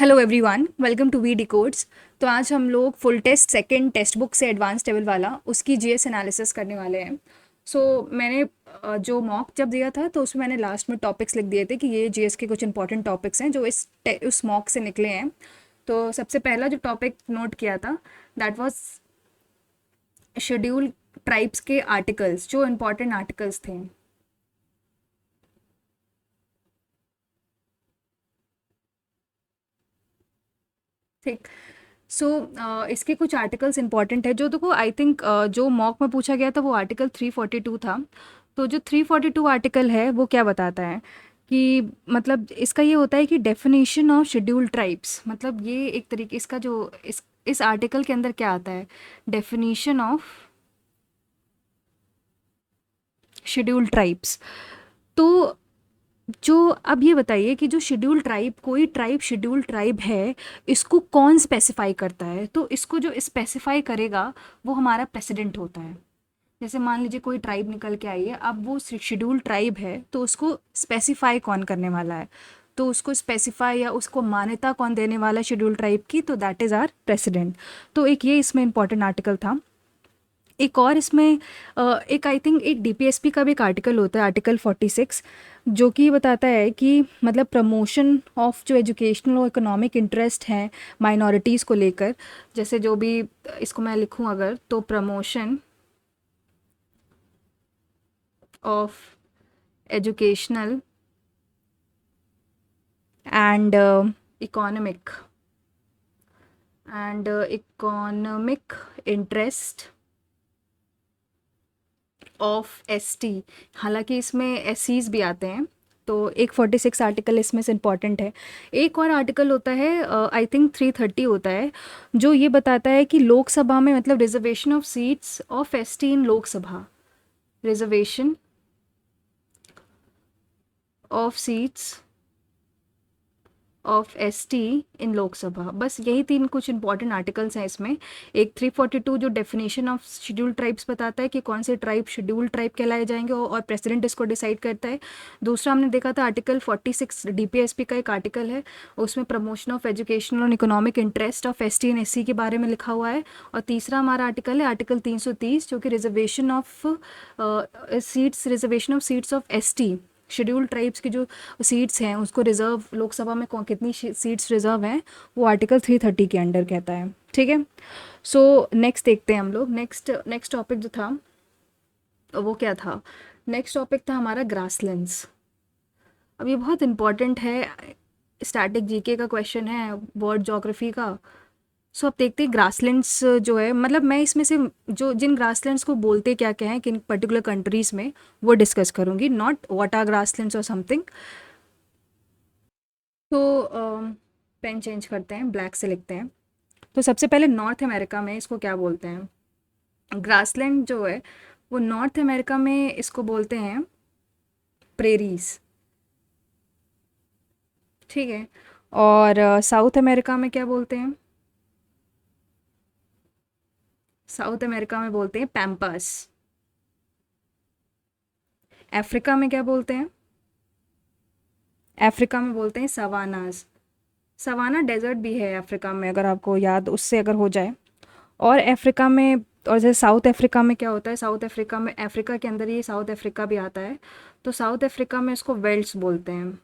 Hello everyone, welcome to we decodes. तो आज हम लोग full test second text book से एडवांस लेवल वाला उसकी जीएस एनालिसिस करने वाले हैं। मैंने जो मॉक जब दिया था तो उसमें मैंने लास्ट में टॉपिक्स लिख दिए थे कि ये जीएस के कुछ इंपॉर्टेंट टॉपिक्स हैं जो उस मॉक से निकले हैं। तो सबसे पहला जो टॉपिक नोट किया था दैट वाज शेड्यूल ट्राइब्स के आर्टिकल्स, जो इंपॉर्टेंट आर्टिकल्स थे। ठीक। इसके कुछ आर्टिकल्स इंपॉर्टेंट है जो देखो आई थिंक जो मॉक में पूछा गया था वो आर्टिकल 342 था। तो जो 342 आर्टिकल है वो क्या बताता है कि मतलब इसका ये होता है कि डेफिनेशन ऑफ शेड्यूल ट्राइब्स, मतलब ये एक तरीके इसका जो इस आर्टिकल के अंदर क्या आता है, डेफिनेशन ऑफ शेड्यूल ट्राइब्स। तो जो अब ये बताइए कि जो शेड्यूल ट्राइब, कोई ट्राइब शेड्यूल ट्राइब है, इसको कौन स्पेसिफाई करता है? तो इसको जो स्पेसिफाई करेगा वो हमारा प्रेसिडेंट होता है। जैसे मान लीजिए कोई ट्राइब निकल के आई है, अब वो शेड्यूल ट्राइब है तो उसको स्पेसिफाई कौन करने वाला है, तो उसको स्पेसिफाई या उसको मान्यता कौन देने वाला है शेड्यूल ट्राइब की, तो दैट इज़ आर प्रेसिडेंट। तो एक ये इसमें इंपॉर्टेंट आर्टिकल था। एक और इसमें एक आई थिंक एक डीपीएसपी का भी एक आर्टिकल होता है, आर्टिकल 46, जो कि बताता है कि मतलब प्रमोशन ऑफ जो एजुकेशनल और इकोनॉमिक इंटरेस्ट हैं माइनॉरिटीज़ को लेकर। जैसे जो भी इसको मैं लिखूं अगर, तो promotion of educational and economic economic interest of ST. हालांकि इसमें एससीज भी आते हैं। तो एक 46 आर्टिकल इसमें से इम्पॉर्टेंट है। एक और आर्टिकल होता है, आई थिंक 330 होता है, जो ये बताता है कि लोकसभा में मतलब reservation of seats of ST in Lok Sabha, reservation of seats of ST in Lok Sabha. बस यही तीन कुछ इंपॉर्टेंट आर्टिकल्स हैं इसमें। एक 342 जो डेफिनेशन ऑफ शेड्यूल ट्राइब्स बताता है कि कौन से ट्राइब शेड्यूल ट्राइब कहलाए जाएंगे और प्रेसिडेंट इसको डिसाइड करता है। दूसरा हमने देखा था आर्टिकल 46 डीपीएसपी का एक आर्टिकल है, उसमें प्रमोशन ऑफ एजुकेशनल और economic interest of ST and SC के बारे में लिखा हुआ है। और तीसरा हमारा आर्टिकल है आर्टिकल 330, जो कि reservation of seats of ST, schedule tribes की जो सीट्स हैं उसको रिजर्व, लोकसभा में कौन कितनी सीट्स रिजर्व हैं, वो आर्टिकल 330 के अंडर कहता है। ठीक है। नेक्स्ट देखते हैं हम लोग। नेक्स्ट नेक्स्ट टॉपिक जो था वो क्या था? नेक्स्ट टॉपिक था हमारा ग्रासलैंड्स। अब ये बहुत इंपॉर्टेंट है, स्टैटिक जीके का क्वेश्चन है, वर्ल्ड ज्योग्राफी का। अब देखते हैं ग्रासलैंड्स जो है, मतलब मैं इसमें से जो जिन ग्रासलैंड्स को बोलते क्या क्या हैं किन पर्टिकुलर कंट्रीज़ में, वो डिस्कस करूँगी, नॉट व्हाट आर ग्रासलैंड्स और समथिंग। पेन चेंज करते हैं, ब्लैक से लिखते हैं। तो सबसे पहले नॉर्थ अमेरिका में इसको क्या बोलते हैं? ग्रासलैंड जो है वो नॉर्थ अमेरिका में इसको बोलते हैं प्रेरीज। ठीक है। और साउथ अमेरिका में क्या बोलते हैं? साउथ अमेरिका में बोलते हैं पैम्पास। अफ्रीका में क्या बोलते हैं? अफ्रीका में बोलते हैं सवानास। सवाना डेजर्ट भी है अफ्रीका में, अगर आपको याद उससे अगर हो जाए। और अफ्रीका में, और जैसे साउथ अफ्रीका में क्या होता है, साउथ अफ्रीका में, अफ्रीका के अंदर ही साउथ अफ्रीका भी आता है, तो साउथ अफ्रीका में इसको वेल्ट्स बोलते हैं।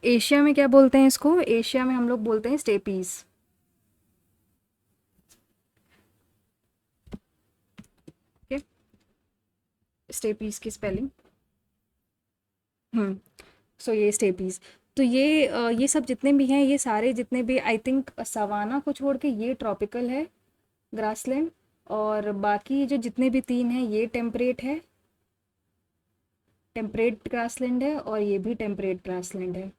एशिया में क्या बोलते हैं इसको? एशिया में हम लोग बोलते हैं स्टेपीज। ओके, स्टेपीज की स्पेलिंग। हम्म। ये स्टेपीज। तो ये सब जितने भी हैं, ये सारे जितने भी आई थिंक सवाना को छोड़ के ये ट्रॉपिकल है ग्रासलैंड, और बाकी जो जितने भी तीन हैं ये टेम्परेट है, टेम्परेट ग्रासलैंड है, और ये भी टेम्परेट ग्रासलैंड है।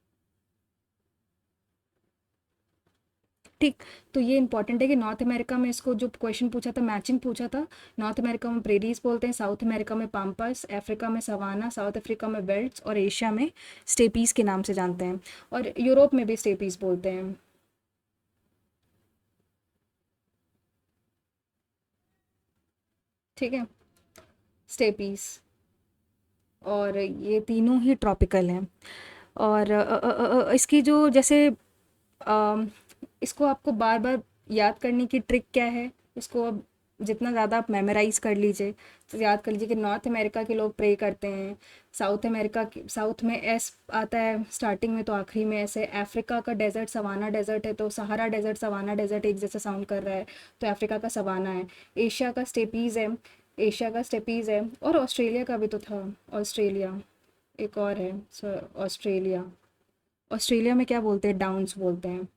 ठीक। तो ये इंपॉर्टेंट है कि नॉर्थ अमेरिका में इसको जो क्वेश्चन पूछा था, मैचिंग पूछा था, नॉर्थ अमेरिका में प्रेरीज बोलते हैं, साउथ अमेरिका में पाम्पास, अफ्रीका में सवाना, साउथ अफ्रीका में बेल्ट्स, और एशिया में स्टेपीज के नाम से जानते हैं, और यूरोप में भी स्टेपीज बोलते हैं। ठीक है, स्टेपीज। और ये तीनों ही ट्रॉपिकल हैं। और इसकी जो जैसे इसको आपको बार बार याद करने की ट्रिक क्या है, इसको अब जितना ज़्यादा आप मेमोराइज कर लीजिए, तो याद कर लीजिए कि नॉर्थ अमेरिका के लोग प्रे करते हैं, साउथ अमेरिका की साउथ में एस आता है स्टार्टिंग में तो आखिरी में ऐसे, अफ्रीका का डेजर्ट सवाना डेजर्ट है तो सहारा डेजर्ट सवाना डेजर्ट एक जैसा साउंड कर रहा है, तो अफ्रीका का सवाना है। एशिया का स्टेपीज़ है, एशिया का स्टेपीज़ है, और ऑस्ट्रेलिया का भी तो था, ऑस्ट्रेलिया एक और है सर, ऑस्ट्रेलिया, ऑस्ट्रेलिया में क्या बोलते हैं, डाउन्स बोलते हैं,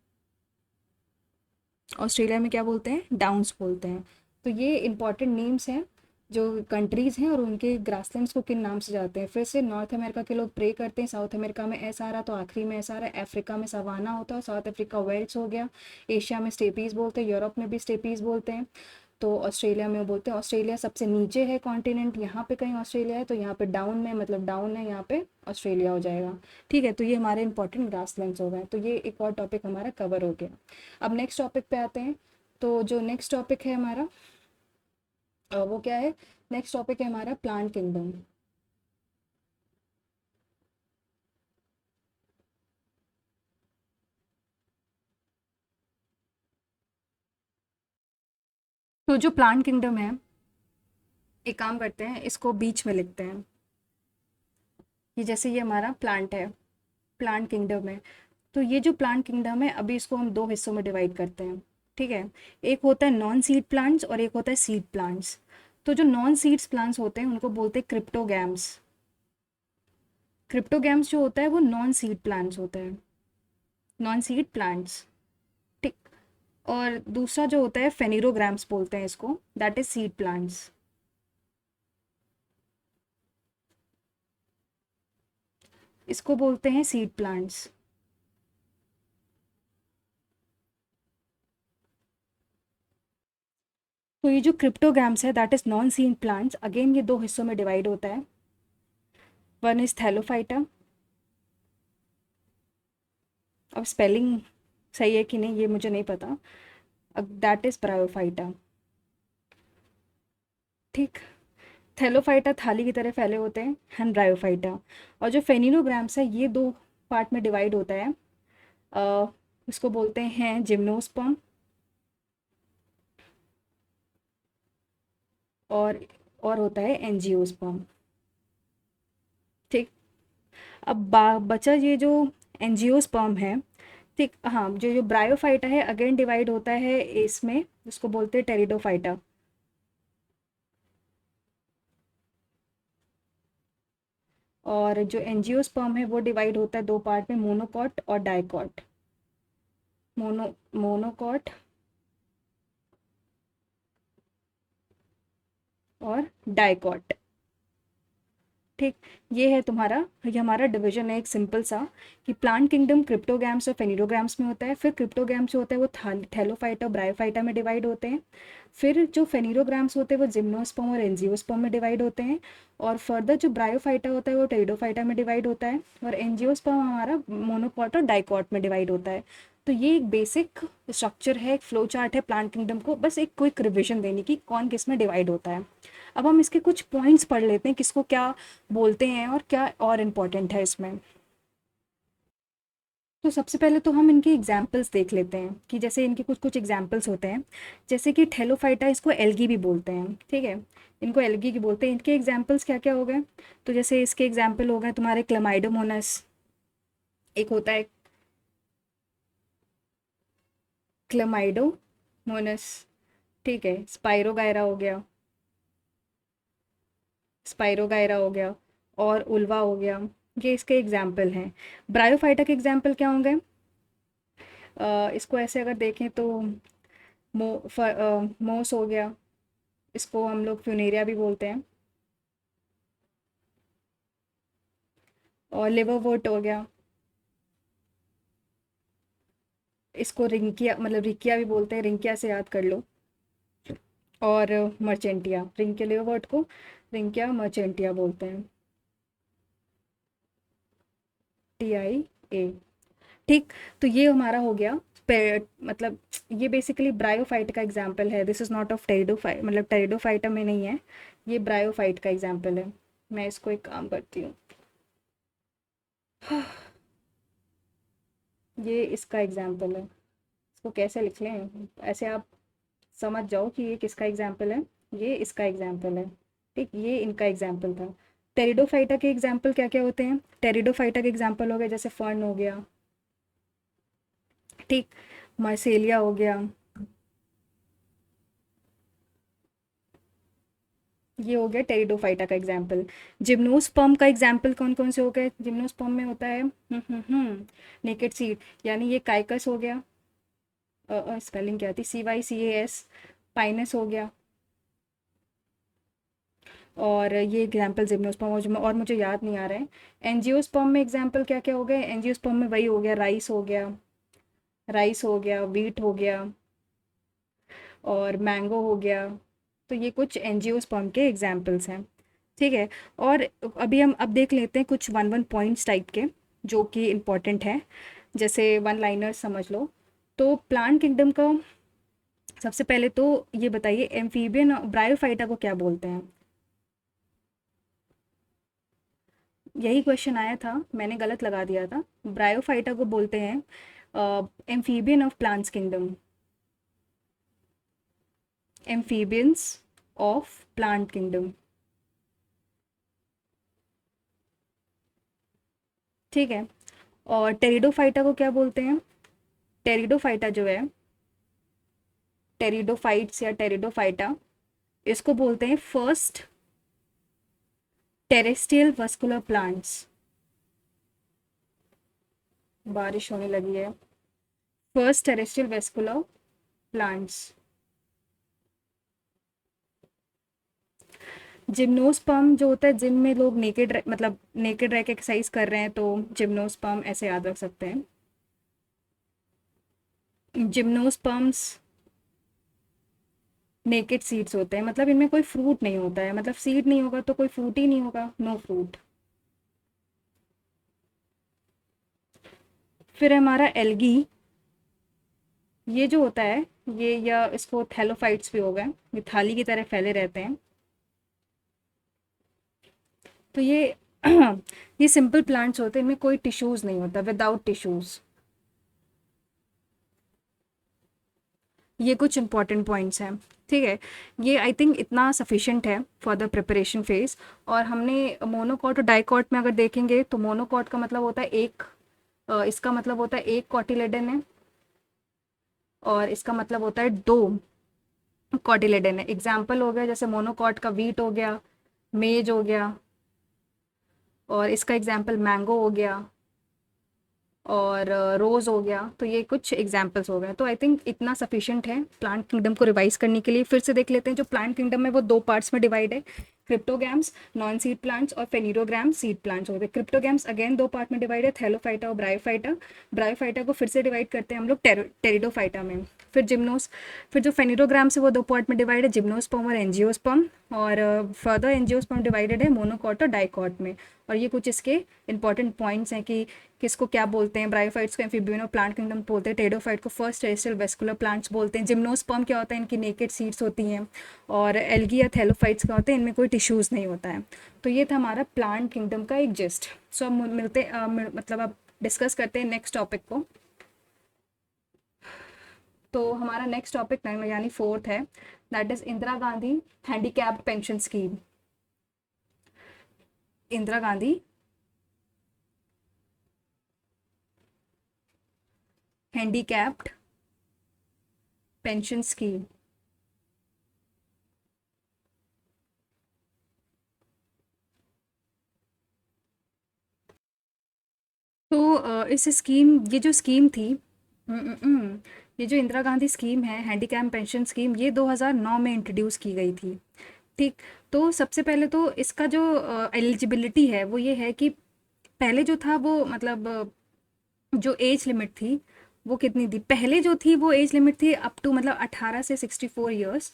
ऑस्ट्रेलिया में क्या बोलते हैं, डाउन्स बोलते हैं। तो ये इंपॉर्टेंट नेम्स हैं जो कंट्रीज़ हैं और उनके ग्रासलैंड्स को किन नाम से जाते हैं। फिर से नॉर्थ अमेरिका के लोग प्रे करते हैं, साउथ अमेरिका में एस आ रहा तो आखिरी में एस आ रहा है, अफ्रीका में सवाना होता है, साउथ अफ्रीका वेल्स हो गया, एशिया में स्टेपीज़ बोलते हैं, यूरोप में भी स्टेपीज़ बोलते हैं, तो ऑस्ट्रेलिया में वो बोलते हैं। ऑस्ट्रेलिया सबसे नीचे है कॉन्टिनेंट, यहाँ पे कहीं ऑस्ट्रेलिया है तो यहाँ पे डाउन में मतलब डाउन है, यहाँ पे ऑस्ट्रेलिया हो जाएगा। ठीक है, तो ये हमारे इंपॉर्टेंट ग्रासलैंड्स हो गए, तो ये एक और टॉपिक हमारा कवर हो गया। अब नेक्स्ट टॉपिक पे आते हैं। तो जो नेक्स्ट टॉपिक है हमारा वो क्या है, नेक्स्ट टॉपिक है हमारा प्लांट किंगडम। तो जो प्लांट किंगडम है, एक काम करते हैं इसको बीच में लिखते हैं, ये जैसे ये हमारा प्लांट है, प्लांट किंगडम है। तो ये जो प्लांट किंगडम है अभी इसको हम दो हिस्सों में डिवाइड करते हैं। ठीक है, एक होता है नॉन सीड प्लांट्स और एक होता है सीड प्लांट्स। तो जो नॉन सीड्स प्लांट्स होते हैं उनको बोलते हैं क्रिप्टोगैम्स। क्रिप्टोगैम्स जो होता है वो नॉन सीड प्लांट्स होता है, नॉन सीड प्लांट्स। ठीक, और दूसरा जो होता है फेनिरोग्राम्स बोलते हैं इसको, दैट इज सीड प्लांट्स। इसको बोलते हैं सीड प्लांट्स। तो ये जो क्रिप्टोगैम्स है that is non seed plants, again ये दो हिस्सों में डिवाइड होता है। वन इज थैलोफाइटा, अब स्पेलिंग सही है कि नहीं ये मुझे नहीं पता, दैट इज ब्रायोफाइटा। ठीक, थैलोफाइटा थाली की तरह फैले होते हैं, एंड ब्रायोफाइटा। और जो फेनिनोग्राम्स है ये दो पार्ट में डिवाइड होता है। इसको बोलते हैं जिम्नोस्पर्म, और और होता है एंजियोस्पर्म। ठीक, अब बचा ये जो एंजियोस्पर्म है। ठीक, हाँ, जो जो ब्रायोफाइटा है अगेन डिवाइड होता है इसमें, इसको बोलते हैं टेरिडोफाइटा। और जो एंजियोस्पर्म है वो डिवाइड होता है दो पार्ट में, मोनोकॉट और डाइकॉट। मोनोकॉट और डाइकॉट। ठीक, ये है तुम्हारा, ये हमारा डिवीजन है एक सिंपल सा, कि प्लांट किंगडम क्रिप्टोगैम्स और फेनिडोग्राम्स में होता है। फिर क्रिप्टोगैम्स जो होता है वो थैलोफाइटा और ब्रायोफाइटा में डिवाइड होते हैं। फिर जो फेनिडोग्राम्स होते हैं वो जिम्नोस्पर्म और एंजियोस्पर्म में डिवाइड होते हैं। और फर्दर जो ब्रायोफाइटा होता है वो टेरिडोफाइटा में डिवाइड होता है। और एंजियोस्पर्म हमारा मोनोकॉट और डाइकॉट में डिवाइड होता है। तो ये एक बेसिक स्ट्रक्चर है, एक फ्लो चार्ट है प्लांट किंगडम को, बस एक क्विक रिविजन देने की कौन किस में डिवाइड होता है। अब हम इसके कुछ पॉइंट्स पढ़ लेते हैं, किसको क्या बोलते हैं और क्या और इम्पोर्टेंट है इसमें। तो सबसे पहले तो हम इनके एग्जाम्पल्स देख लेते हैं कि जैसे इनके कुछ कुछ एग्जाम्पल्स होते हैं। जैसे कि थैलोफाइटा, इसको एल्गी भी बोलते हैं। ठीक है, इनको एल्गी की बोलते हैं। इनके एग्जाम्पल्स क्या क्या हो गए, तो जैसे इसके एग्जाम्पल हो गए तुम्हारे क्लमाइडोमोनस, एक होता है क्लमाइडोमोनस। ठीक है, स्पाइरोगायरा हो गया, स्पाइरोगायरा हो गया, और उल्वा हो गया। ये इसके एग्जाम्पल हैं। ब्रायोफाइटा के एग्जाम्पल क्या होंगे, इसको ऐसे अगर देखें तो मोस हो गया, इसको हम लोग फ्यूनेरिया भी बोलते हैं। और लिवरवोर्ट हो गया, इसको रिंकिया मतलब रिकिया भी बोलते हैं, रिंकिया से याद कर लो। और मर्चेंटिया, रिंकिया लिवरवोर्ट को रिंकिया मर्चेंटिया बोलते हैं, TIA। ठीक, तो ये हमारा हो गया मतलब ये बेसिकली ब्रायोफाइट का एग्जाम्पल है। This is not of pteridophyte, मतलब टेरिडोफाइटा में नहीं है, ये ब्रायोफाइट का एग्जाम्पल है। मैं इसको एक काम करती हूँ, ये इसका एग्जाम्पल है। इसको कैसे लिख लें, ऐसे आप समझ जाओ कि ये किसका एग्जाम्पल है, ये इसका एग्जाम्पल है। ठीक, ये इनका एग्जाम्पल था। टेरिडोफाइटा के एग्जाम्पल क्या क्या होते हैं? टेरिडोफाइटा के एग्जाम्पल हो गए जैसे फर्न हो गया, ठीक, मार्सेलिया हो गया, ये हो गया टेरिडोफाइटा का एग्जाम्पल। जिम्नोस्पर्म का एग्जाम्पल कौन कौन से हो गए? जिम्नोस्पर्म में होता है नेकेड सीड, यानी ये काइकस हो गया, स्पेलिंग क्या थी, CYCAS, पाइनस हो गया। और ये एग्जाम्पल जिम्नोस्पर्म, और मुझे याद नहीं आ रहा है। एंजियोस्पर्म में एग्जाम्पल क्या क्या हो गए? एंजियोस्पर्म में वही हो गया, राइस हो गया, राइस हो गया, वीट हो गया, और मैंगो हो गया। तो ये कुछ एंजियोस्पर्म के एग्जाम्पल्स हैं, ठीक है। और अभी हम अब देख लेते हैं कुछ वन वन पॉइंट्स टाइप के जो कि इम्पोर्टेंट है, जैसे वन लाइनर समझ लो। तो प्लांट किंगडम का सबसे पहले तो ये बताइए, एम्फीबियन ब्रायोफाइटा को क्या बोलते हैं? यही क्वेश्चन आया था, मैंने गलत लगा दिया था। ब्रायोफाइटा को बोलते हैं amphibian of plants kingdom, amphibians of plant kingdom, ठीक है। और टेरिडोफाइटा को क्या बोलते हैं? टेरिडोफाइटा जो है, टेरिडोफाइट्स या टेरिडोफाइटा, इसको बोलते हैं फर्स्ट टेरेस्ट्रियल वस्कुलर प्लांट्स। बारिश होने लगी है। First terrestrial vascular plants. Gymnosperm जो होता है, जिम में लोग नेकेड मतलब नेकेड रह के एक्सरसाइज कर रहे हैं, तो जिम्नोस्पर्म ऐसे याद रख सकते हैं। जिम्नोस्पर्म्स नेकेड सीड्स होते हैं, मतलब इनमें कोई फ्रूट नहीं होता है, मतलब सीड नहीं होगा तो कोई फ्रूट ही नहीं होगा, नो फ्रूट। फिर हमारा एल्गी, ये जो होता है, ये या इसको थैलोफाइट्स भी हो गए, ये थाली की तरह फैले रहते हैं। तो ये ये सिंपल प्लांट्स होते हैं, इनमें कोई टिश्यूज नहीं होता, विदाउट टिश्यूज। ये कुछ इंपॉर्टेंट पॉइंट्स हैं, ठीक है। ये आई थिंक इतना सफिशिएंट है फॉर द प्रिपरेशन फेज। और हमने मोनोकॉट और डाइकॉट में अगर देखेंगे तो मोनोकॉट का मतलब होता है एक, इसका मतलब होता है एक कॉटिलेडन है, और इसका मतलब होता है दो कॉटिलेडन है। एग्जाम्पल हो गया जैसे मोनोकॉट का वीट हो गया, मेज हो गया, और इसका एग्जाम्पल मैंगो हो गया, और रोज़ हो गया। तो ये कुछ एग्जाम्पल्स हो गए। तो आई थिंक इतना सफिशिएंट है प्लांट किंगडम को रिवाइज करने के लिए। फिर से देख लेते हैं, जो प्लांट किंगडम है वो दो पार्ट्स में डिवाइड है, क्रिप्टोगैम्स नॉन सीड प्लांट्स और फेनिरोग्राम सीड प्लांट्स होते हैं। क्रिप्टोगैम्स अगेन दो पार्ट में डिवाइड है, थैलोफाइटा और ब्रायोफाइटा। ब्रायोफाइटा को फिर से डिवाइड करते हैं हम लोग टेरिडोफाइटा में। फिर जिम्नोस, फिर जो फेनिरोग्राम्स है वो दो पार्ट में डिवाइड है, जिम्नोस्पर्म और एंजियोस्पर्म। और फर्दर एंजियोस्पर्म डिवाइडेड है मोनोकॉट और डाइकॉट में। और ये कुछ इसके इंपॉर्टेंट पॉइंट्स हैं कि किसको क्या बोलते हैं। ब्रायोफाइट्स को एम्फीबियन ऑफ प्लांट किंगडम बोलते हैं, टेरिडोफाइट को फर्स्ट टेरेस्ट्रियल वेस्कुलर प्लांट्स बोलते हैं। जिम्नोस्पर्म क्या होता है, इनकी नेकेड सीड्स होती हैं। और एल्गी या थैलोफाइट्स क्या होते हैं, इनमें कोई टिश्यूज़ नहीं होता है। तो ये था हमारा प्लांट किंगडम का एक जिस्ट। सो अब मिलते मतलब अब डिस्कस करते हैं नेक्स्ट टॉपिक को। तो हमारा नेक्स्ट टॉपिक यानी फोर्थ है, that is Indira Gandhi handicapped pension scheme. Indira Gandhi handicapped pension scheme. तो इस स्कीम, ये जो स्कीम थी, ये जो इंदिरा गांधी स्कीम है हैंडीकैप पेंशन स्कीम, ये 2009 में इंट्रोड्यूस की गई थी, ठीक। तो सबसे पहले तो इसका जो एलिजिबिलिटी है वो ये है कि पहले जो था वो मतलब जो एज लिमिट थी वो कितनी थी, पहले जो थी वो एज लिमिट थी अप टू मतलब 18 से 64 इयर्स,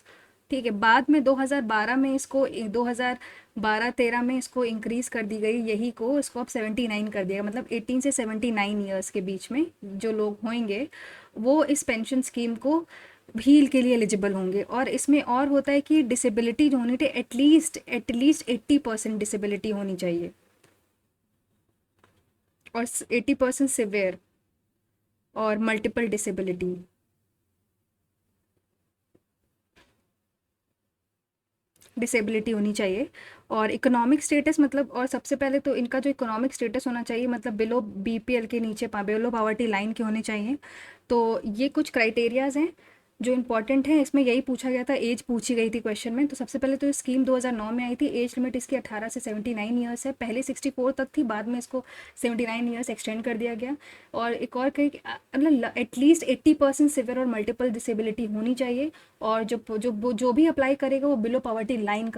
ठीक है। बाद में 2012 में इसको 2012-13 में इसको इंक्रीज कर दी गई, यही को इसको अब 79 कर दिया, मतलब 18 से 79 ईयर्स के बीच में जो लोग होंगे वो इस पेंशन स्कीम को भील के लिए एलिजिबल होंगे। और इसमें और होता है कि डिसेबिलिटी जो होनी चाहिए, एटलीस्ट 80% डिसेबिलिटी होनी चाहिए, और 80% सिवियर। और मल्टीपल डिसेबिलिटी। डिसेबिलिटी होनी चाहिए। और इकोनॉमिक स्टेटस मतलब, और सबसे पहले तो इनका जो इकोनॉमिक स्टेटस होना चाहिए मतलब बिलो बीपीएल के नीचे, बिलो पॉवर्टी लाइन के होने चाहिए। तो ये कुछ क्राइटेरियाज हैं जो इंपॉर्टेंट है। इसमें यही पूछा गया था, एज पूछी गई थी क्वेश्चन में। तो सबसे पहले तो ये स्कीम 2009 में आई थी। एज लिमिट इसकी 18 से 79 ईयर्स है। पहले 64 तक थी, बाद में इसको 79 ईयर्स एक्सटेंड कर दिया गया। और एक और कहीं मतलब एटलीस्ट 80% सिवियर और मल्टीपल डिसेबिलिटी होनी चाहिए। और जो भी अप्लाई करेगा वो बिलो पॉवर्टी लाइन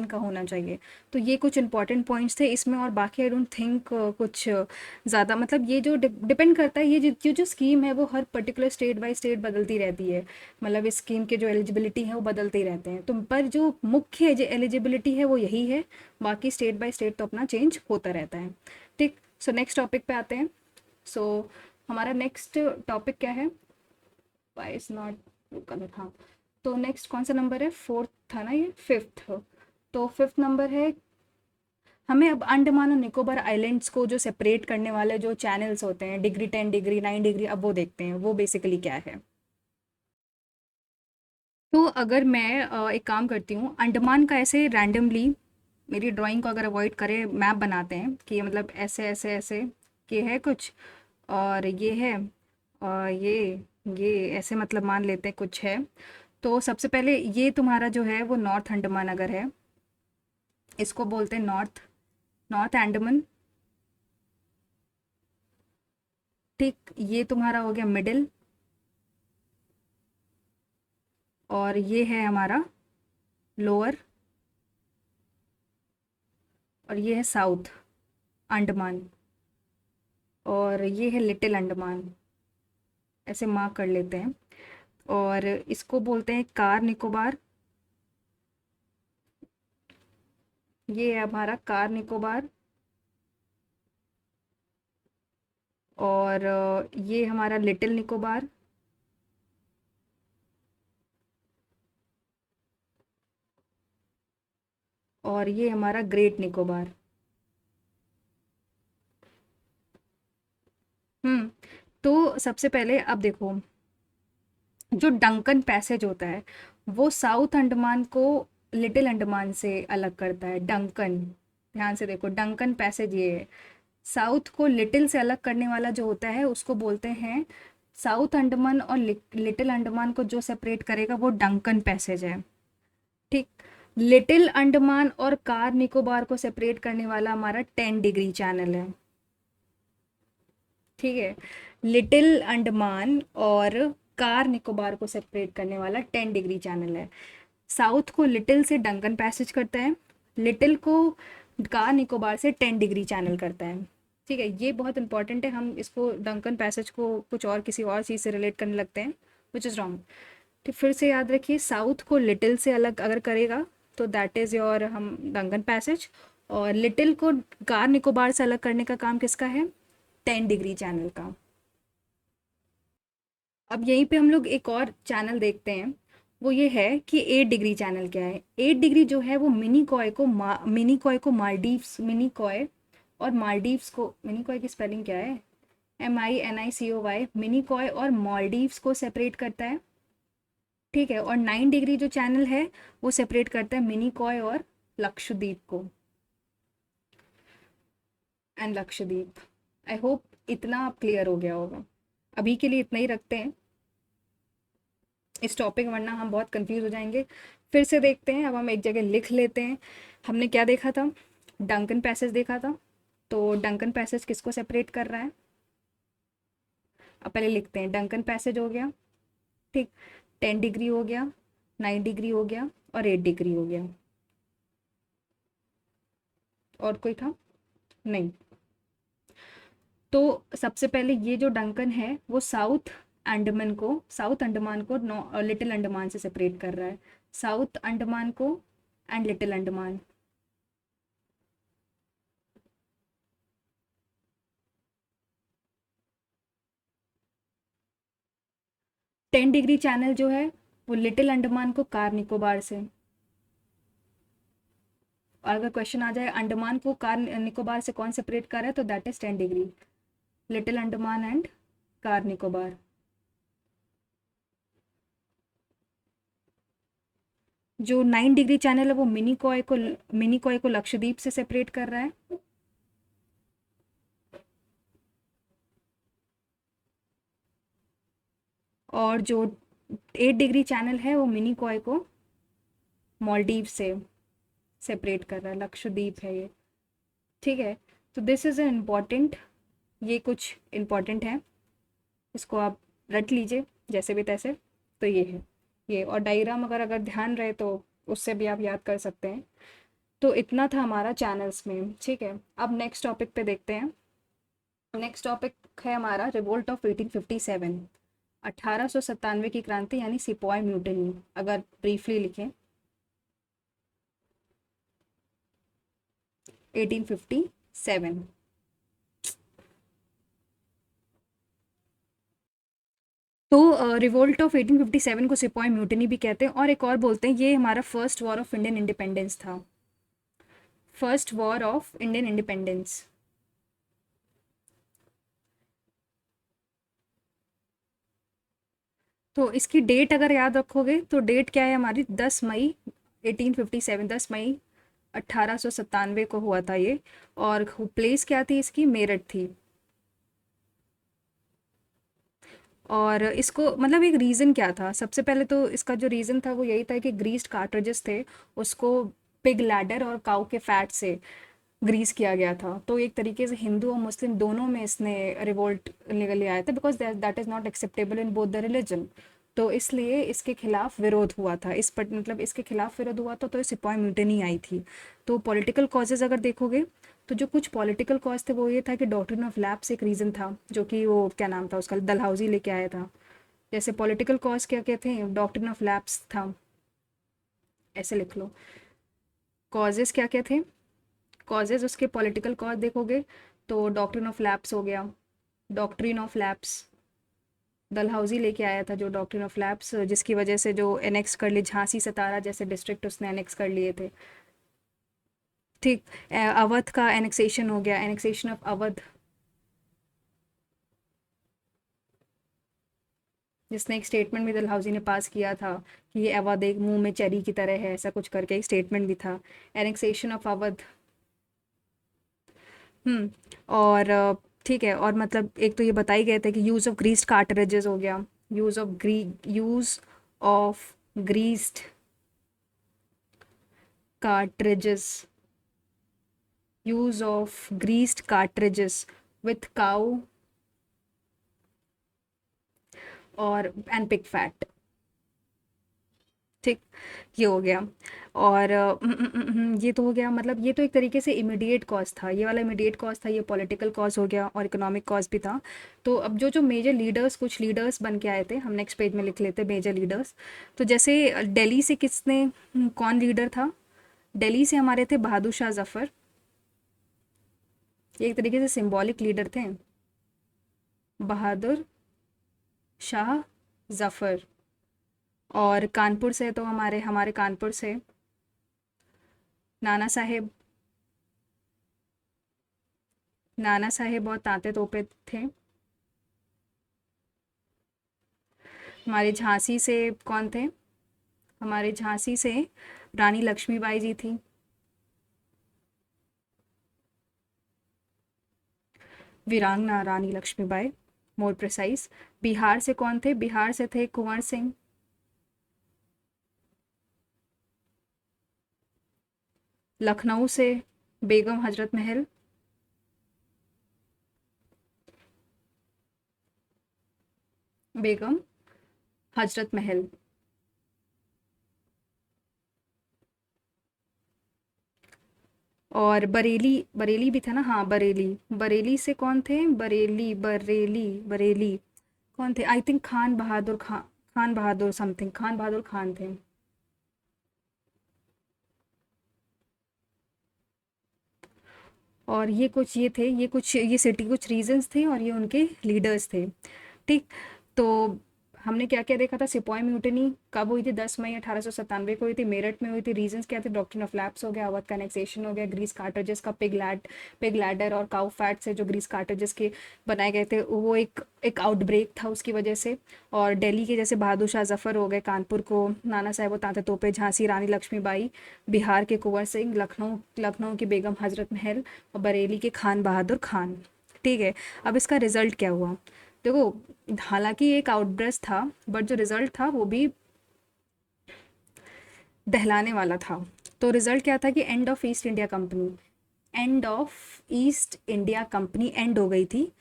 का होना चाहिए। तो ये कुछ इंपॉर्टेंट पॉइंट्स थे इसमें। और बाकी आई डोंट थिंक कुछ ज़्यादा, मतलब ये जो डिपेंड करता है, ये जो स्कीम है वो हर पर्टिकुलर स्टेट बाय स्टेट बदलती रहती है। मतलब इस स्कीम के जो एलिजिबिलिटी है वो बदलते ही रहते हैं। तो पर जो मुख्य जो एलिजिबिलिटी है वो यही है। बाकी स्टेट बाय स्टेट तो अपना चेंज होता रहता है। ठीक। सो नेक्स्ट टॉपिक पे आते हैं। सो हमारा नेक्स्ट टॉपिक क्या है? वाई इज नॉट कलर, हाँ। तो नेक्स्ट कौन सा नंबर है? फोर्थ था ना, ये फिफ्थ। तो फिफ्थ नंबर है, हमें अब अंडमान और निकोबार आइलैंड्स को जो सेपरेट करने वाले जो चैनल्स होते हैं, डिग्री 10 डिग्री 9 डिग्री, अब वो देखते हैं वो बेसिकली क्या है। तो अगर मैं एक काम करती हूँ, अंडमान का ऐसे रैंडमली मेरी ड्राइंग को अगर अवॉइड करें, मैप बनाते हैं कि मतलब ऐसे ऐसे ऐसे ये है कुछ, और ये है, और ये ऐसे मतलब मान लेते हैं कुछ है। तो सबसे पहले ये तुम्हारा जो है वो नॉर्थ अंडमान अगर है, इसको बोलते हैं नॉर्थ नॉर्थ अंडमान। ठीक, ये तुम्हारा हो गया मिडिल, और ये है हमारा लोअर, और ये है साउथ अंडमान, और ये है लिटिल अंडमान। ऐसे मार्क कर लेते हैं। और इसको बोलते हैं कार निकोबार। ये है हमारा कार निकोबार। और ये हमारा लिटिल निकोबार। और ये हमारा ग्रेट निकोबार। हम्म। तो सबसे पहले अब देखो, जो डंकन पैसेज होता है वो साउथ अंडमान को लिटिल अंडमान से अलग करता है। डंकन, ध्यान से देखो, डंकन पैसेज ये है। साउथ को लिटिल से अलग करने वाला जो होता है उसको बोलते हैं, साउथ अंडमान और लिटिल अंडमान को जो सेपरेट करेगा वो डंकन पैसेज है। ठीक। लिटिल अंडमान और कार निकोबार को सेपरेट करने वाला हमारा 10 डिग्री चैनल है। ठीक है। लिटिल अंडमान और कार निकोबार को सेपरेट करने वाला 10 डिग्री चैनल है। साउथ को लिटिल से डंकन पैसेज करता है, लिटिल को कार निकोबार से 10 डिग्री चैनल करता है। ठीक है, ये बहुत इंपॉर्टेंट है। हम इसको डंकन पैसेज को कुछ और किसी और चीज़ से रिलेट करने लगते हैं, विच इज़ रॉन्ग। तो फिर से याद रखिए, साउथ को लिटिल से अलग अगर करेगा तो दैट इज़ योर हम डंकन पैसेज। और लिटिल को कार निकोबार से अलग करने का काम किसका है? 10 डिग्री चैनल का। अब यहीं पे हम लोग एक और चैनल देखते हैं, वो ये है कि 8 डिग्री चैनल क्या है। 8 डिग्री जो है वो मिनी कॉय को मालदीव्स, मिनी कॉय और मालदीव्स को, मिनी कॉय की स्पेलिंग क्या है? MINICOY, मिनी कॉय और मालदीव्स को सेपरेट करता है। ठीक है। और 9 डिग्री जो चैनल है वो सेपरेट करता है मिनी कॉय और लक्षद्वीप को, एंड लक्षद्वीप। आई होप इतना आप क्लियर हो गया होगा। अभी के लिए इतना ही रखते हैं इस टॉपिक, वरना हम बहुत कंफ्यूज हो जाएंगे। फिर से देखते हैं, अब हम एक जगह लिख लेते हैं। हमने क्या देखा था? डंकन पैसेज देखा था। तो डंकन पैसेज किसको सेपरेट कर रहा है? अब पहले लिखते हैं, डंकन पैसेज हो गया। ठीक। 10 डिग्री हो गया, 9 डिग्री हो गया, और 8 डिग्री हो गया। और कोई था? नहीं। तो सबसे पहले ये जो डंकन है वो साउथ अंडमान को लिटिल अंडमान से सेपरेट कर रहा है। साउथ अंडमान को and little Andaman. 10 degree channel जो है वो लिटिल अंडमान को कार निकोबार से, और अगर क्वेश्चन आ जाए अंडमान को कार निकोबार से कौन सेपरेट कर रहा है, तो that is 10 degree, little Andaman and car Nicobar. जो 9 डिग्री चैनल है वो मिनी कॉय को लक्षद्वीप से सेपरेट कर रहा है। और जो 8 डिग्री चैनल है वो मिनी कॉय को मालदीव से सेपरेट कर रहा है, लक्षद्वीप है ये। ठीक है, तो दिस इज़ अ इम्पॉर्टेंट, ये कुछ इम्पॉर्टेंट है, इसको आप रट लीजिए जैसे भी तैसे। तो ये है ये, और डायग्राम अगर अगर ध्यान रहे तो उससे भी आप याद कर सकते हैं। तो इतना था हमारा चैनल्स में। ठीक है, अब नेक्स्ट टॉपिक पे देखते हैं। नेक्स्ट टॉपिक है हमारा रिवोल्ट ऑफ 1857, 1897 की क्रांति यानी सिपॉय म्यूटिनी। अगर ब्रीफली लिखें, 1857। तो रिवोल्ट ऑफ 1857 को सिपॉय म्यूटिनी भी कहते हैं, और एक और बोलते हैं ये हमारा first war of Indian independence था। First war of Indian independence. तो इसकी डेट अगर याद रखोगे तो डेट क्या है हमारी, 10 मई 1857, 10 मई 1897 को हुआ था ये। और प्लेस क्या थी इसकी, मेरठ थी। और इसको मतलब एक रीज़न क्या था, सबसे पहले तो इसका जो रीज़न था वो यही था कि ग्रीस्ड कार्ट्रिजेस थे, उसको पिग लैडर और काऊ के फैट से ग्रीस किया गया था। तो एक तरीके से हिंदू और मुस्लिम दोनों में इसने रिवोल्ट ले आया था, because that is not acceptable in both the religion. तो इसलिए इसके खिलाफ विरोध हुआ था, मतलब इसके खिलाफ विरोध हुआ था, तो सिपॉय म्यूटिनी आई थी। तो पॉलिटिकल कॉजेज़ अगर देखोगे तो जो कुछ पॉलिटिकल कॉज थे वो ये था कि डॉक्ट्रिन ऑफ लैप्स एक रीज़न था, जो कि वो क्या नाम था उसका, डलहौजी लेके आया था। जैसे पॉलिटिकल कॉज क्या क्या थे, डॉक्ट्रिन ऑफ लैप्स था, ऐसे लिख लो। कॉजेज़ क्या क्या थे, कॉजेज़ उसके पॉलिटिकल कॉज देखोगे तो डॉक्ट्रिन ऑफ लैप्स हो गया। डॉक्ट्रिन ऑफ लैप्स डलहौजी लेके आया था, जो डॉक्ट्रिन ऑफ लैप्स, जिसकी वजह से जो एनेक्स कर लिए झांसी सतारा जैसे डिस्ट्रिक्ट उसने एनेक्स कर लिए थे। ठीक, अवध का एनेक्सेशन हो गया, एनेक्सेशन ऑफ अवध, जिसने एक स्टेटमेंट भी डलहौजी ने पास किया था कि ये अवध एक मुंह में चेरी की तरह है, ऐसा कुछ करके एक स्टेटमेंट भी था, एनेक्सेशन ऑफ अवध। हुँ, और ठीक है, और मतलब एक तो ये बता ही गए थे कि यूज़ ऑफ ग्रीस्ड कार्टरिजेज़ हो गया, use of greased cartridges, use of greased cartridges with cow और एंड पिग फैट। ठीक, ये हो गया। और ये तो हो गया, मतलब ये तो एक तरीके से इमीडिएट कॉज था, ये वाला इमीडिएट कॉज था, ये पॉलिटिकल कॉज हो गया और इकोनॉमिक कॉज भी था। तो अब जो जो मेजर लीडर्स, कुछ लीडर्स बन के आए थे, हम नेक्स्ट पेज में लिख लेते हैं मेजर लीडर्स। तो जैसे दिल्ली से किसने, कौन लीडर था, दिल्ली से हमारे थे बहादुर शाह जफ़र, ये एक तरीके से सिंबॉलिक लीडर थे, बहादुर शाह जफ़र। और कानपुर से तो हमारे हमारे कानपुर से नाना साहेब, नाना साहेब बहुत तांते तोपे थे। हमारे झांसी से कौन थे, हमारे झांसी से रानी लक्ष्मीबाई जी थी। वीरांगना रानी लक्ष्मीबाई, मोर प्रिसाइज। बिहार से कौन थे, बिहार से थे कुंवर सिंह। लखनऊ से बेगम हजरत महल, बेगम हजरत महल। और बरेली, बरेली भी था ना, हाँ बरेली, बरेली से कौन थे, बरेली बरेली बरेली कौन थे, I think Khan Bahadur Khan, Khan Bahadur something, Khan Bahadur Khan थे। और ये कुछ ये थे, ये कुछ ये सिटी कुछ रीजंस थे और ये उनके लीडर्स थे। ठीक, तो हमने क्या क्या देखा था, सिपॉय म्यूटनी कब हुई थी, 10 मई 1897 को हुई थी, मेरठ में हुई थी। रीजंस क्या थे, डॉक्ट्रिन ऑफ लैप्स हो गया, अवध का एनेक्सेशन हो गया, ग्रीस कार्ट्रिजेस का पिग लैडर और काउ फैट से जो ग्रीस कार्ट्रिजेस के बनाए गए थे, वो एक आउटब्रेक था उसकी वजह से। और दिल्ली के जैसे बहादुर शाह जफर हो गए, कानपुर को नाना साहेब तांते तोपे, झांसी रानी लक्ष्मीबाई, बिहार के कुंवर सिंह, लखनऊ की बेगम हजरत महल, और बरेली के खान बहादुर खान। ठीक है, अब इसका रिजल्ट क्या हुआ देखो, हालांकि एक आउटब्रेस्ट था, बट जो रिजल्ट था वो भी दहलाने वाला था। तो रिजल्ट क्या था कि end of east India company, end of east India company and हो गई थी।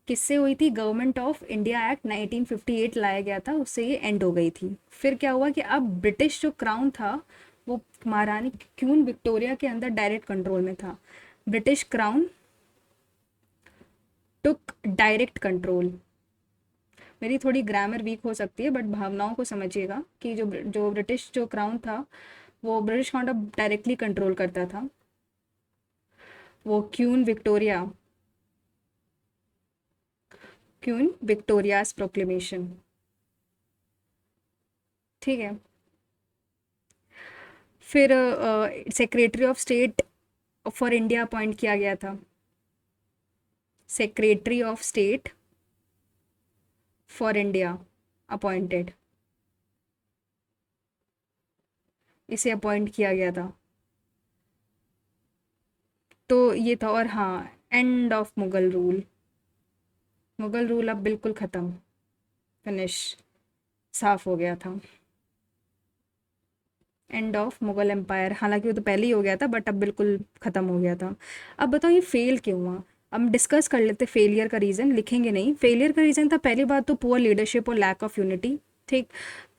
किससे हुई थी, गवर्नमेंट ऑफ इंडिया एक्ट 1958 लाया गया था, उससे ये एंड हो गई थी। फिर क्या हुआ कि अब ब्रिटिश जो क्राउन था वो महारानी क्वीन विक्टोरिया के अंदर डायरेक्ट कंट्रोल में था। ब्रिटिश क्राउन टुक डायरेक्ट कंट्रोल। मेरी थोड़ी ग्रामर वीक हो सकती है, बट भावनाओं को समझिएगा कि जो ब्रिटिश जो क्राउन था वो ब्रिटिश काउंट डायरेक्टली कंट्रोल करता था। वो क्वीन विक्टोरियाज प्रोक्लेमेशन। ठीक है, फिर secretary of state for India appoint किया गया था। Secretary of state for India appointed, इसे अपॉइंट किया गया था। तो ये था। और हाँ, end of Mughal rule, Mughal rule अब बिल्कुल ख़त्म, फिनिश, साफ हो गया था। एंड ऑफ मुगल एम्पायर, हालांकि वो तो पहले ही हो गया था, बट अब बिल्कुल ख़त्म हो गया था। अब बताओ ये फेल क्यों हुआ। हम डिस्कस कर लेते, फेलियर का रीज़न लिखेंगे नहीं। फेलियर का रीज़न था, पहली बात तो पुअर लीडरशिप और लैक ऑफ यूनिटी। ठीक,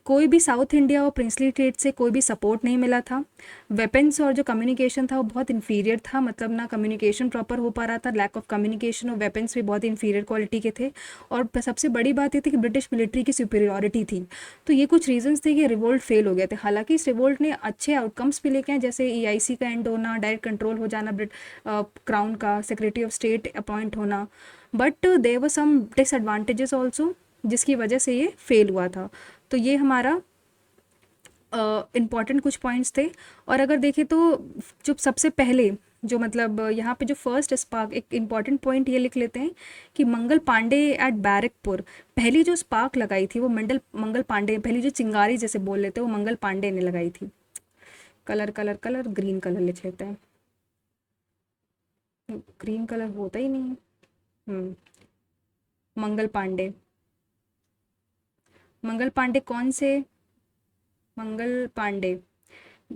कोई भी साउथ इंडिया और प्रिंसली स्टेट से कोई भी सपोर्ट नहीं मिला था। वेपन्स और जो कम्युनिकेशन था वो बहुत इन्फीरियर था, मतलब ना कम्युनिकेशन प्रॉपर हो पा रहा था, लैक ऑफ कम्युनिकेशन, और वेपन्स भी बहुत इन्फीरियर क्वालिटी के थे। और सबसे बड़ी बात ये थी कि ब्रिटिश मिलिट्री की सुपीरियॉरिटी थी। तो ये कुछ रीजंस थे कि रिवोल्ट फेल हो गए थे। हालांकि इस रिवोल्ट ने अच्छे आउटकम्स भी लेके आए, जैसे ईआईसी का एंड होना, डायरेक्ट कंट्रोल हो जाना क्राउन का, सेक्रेटरी ऑफ स्टेट अपॉइंट होना, but there were some disadvantages also, जिसकी वजह से ये फेल हुआ था। तो ये हमारा इम्पॉर्टेंट कुछ पॉइंट्स थे। और अगर देखें तो जो सबसे पहले जो मतलब यहाँ पे जो फर्स्ट स्पार्क, एक इम्पॉर्टेंट पॉइंट ये लिख लेते हैं कि मंगल पांडे एट बैरकपुर, पहली जो स्पार्क लगाई थी वो मंगल पांडे, पहली जो चिंगारी जैसे बोल लेते हैं वो मंगल पांडे ने लगाई थी। Colour colour colour green colour लिख लेते हैं, ग्रीन कलर होता ही नहीं है। हम्म, मंगल पांडे। मंगल पांडे कौन से, मंगल पांडे,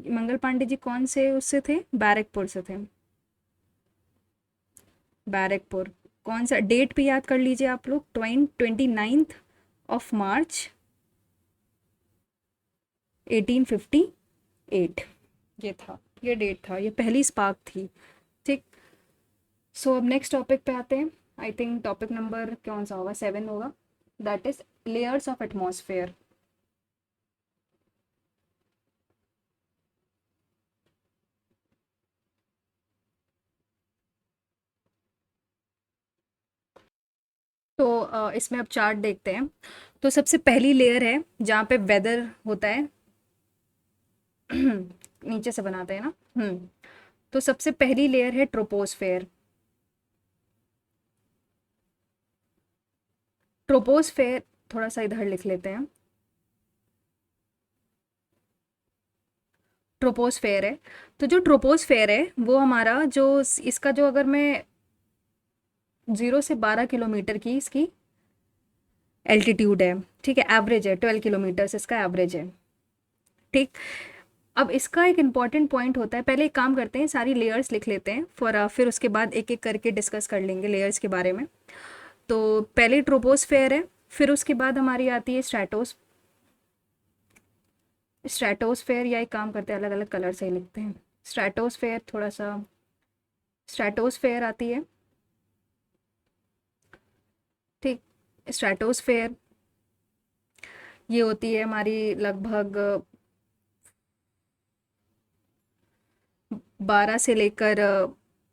मंगल पांडे जी कौन से उससे थे, बैरकपुर से थे। बैरकपुर, कौन सा डेट पे याद कर लीजिए आप लोग, 29 1858, ये था, ये डेट था, ये पहली स्पार्क थी। ठीक, सो अब नेक्स्ट टॉपिक पे आते हैं। आई थिंक टॉपिक नंबर कौन सा होगा, 7 होगा, that is layers of atmosphere. तो इसमें अब चार्ट देखते हैं। तो सबसे पहली लेयर है जहाँ पे वेदर होता है, नीचे से बनाते हैं ना। तो सबसे पहली लेयर है ट्रोपोस्फेयर। ट्रोपोस्फेयर, थोड़ा सा इधर लिख लेते हैं, ट्रोपोस्फेयर है। तो जो ट्रोपोस्फेयर है वो हमारा जो इसका जो, अगर मैं 0 से 12 किलोमीटर की इसकी एल्टीट्यूड है, ठीक है, एवरेज है 12 किलोमीटर से इसका एवरेज है। ठीक, अब इसका एक इम्पॉर्टेंट पॉइंट होता है, पहले एक काम करते हैं, सारी लेयर्स लिख लेते हैं फिर उसके बाद एक एक करके डिस्कस कर लेंगे लेयर्स के बारे में। तो पहले ट्रोपोस्फेयर है, फिर उसके बाद हमारी आती है स्ट्रेटोस्फेयर, या एक काम करते हैं अलग अलग कलर से ही लिखते हैं। स्ट्रेटोस्फेयर, थोड़ा सा स्ट्रेटोस्फेयर आती है। ठीक, स्ट्रेटोस्फेयर ये होती है हमारी लगभग 12 से लेकर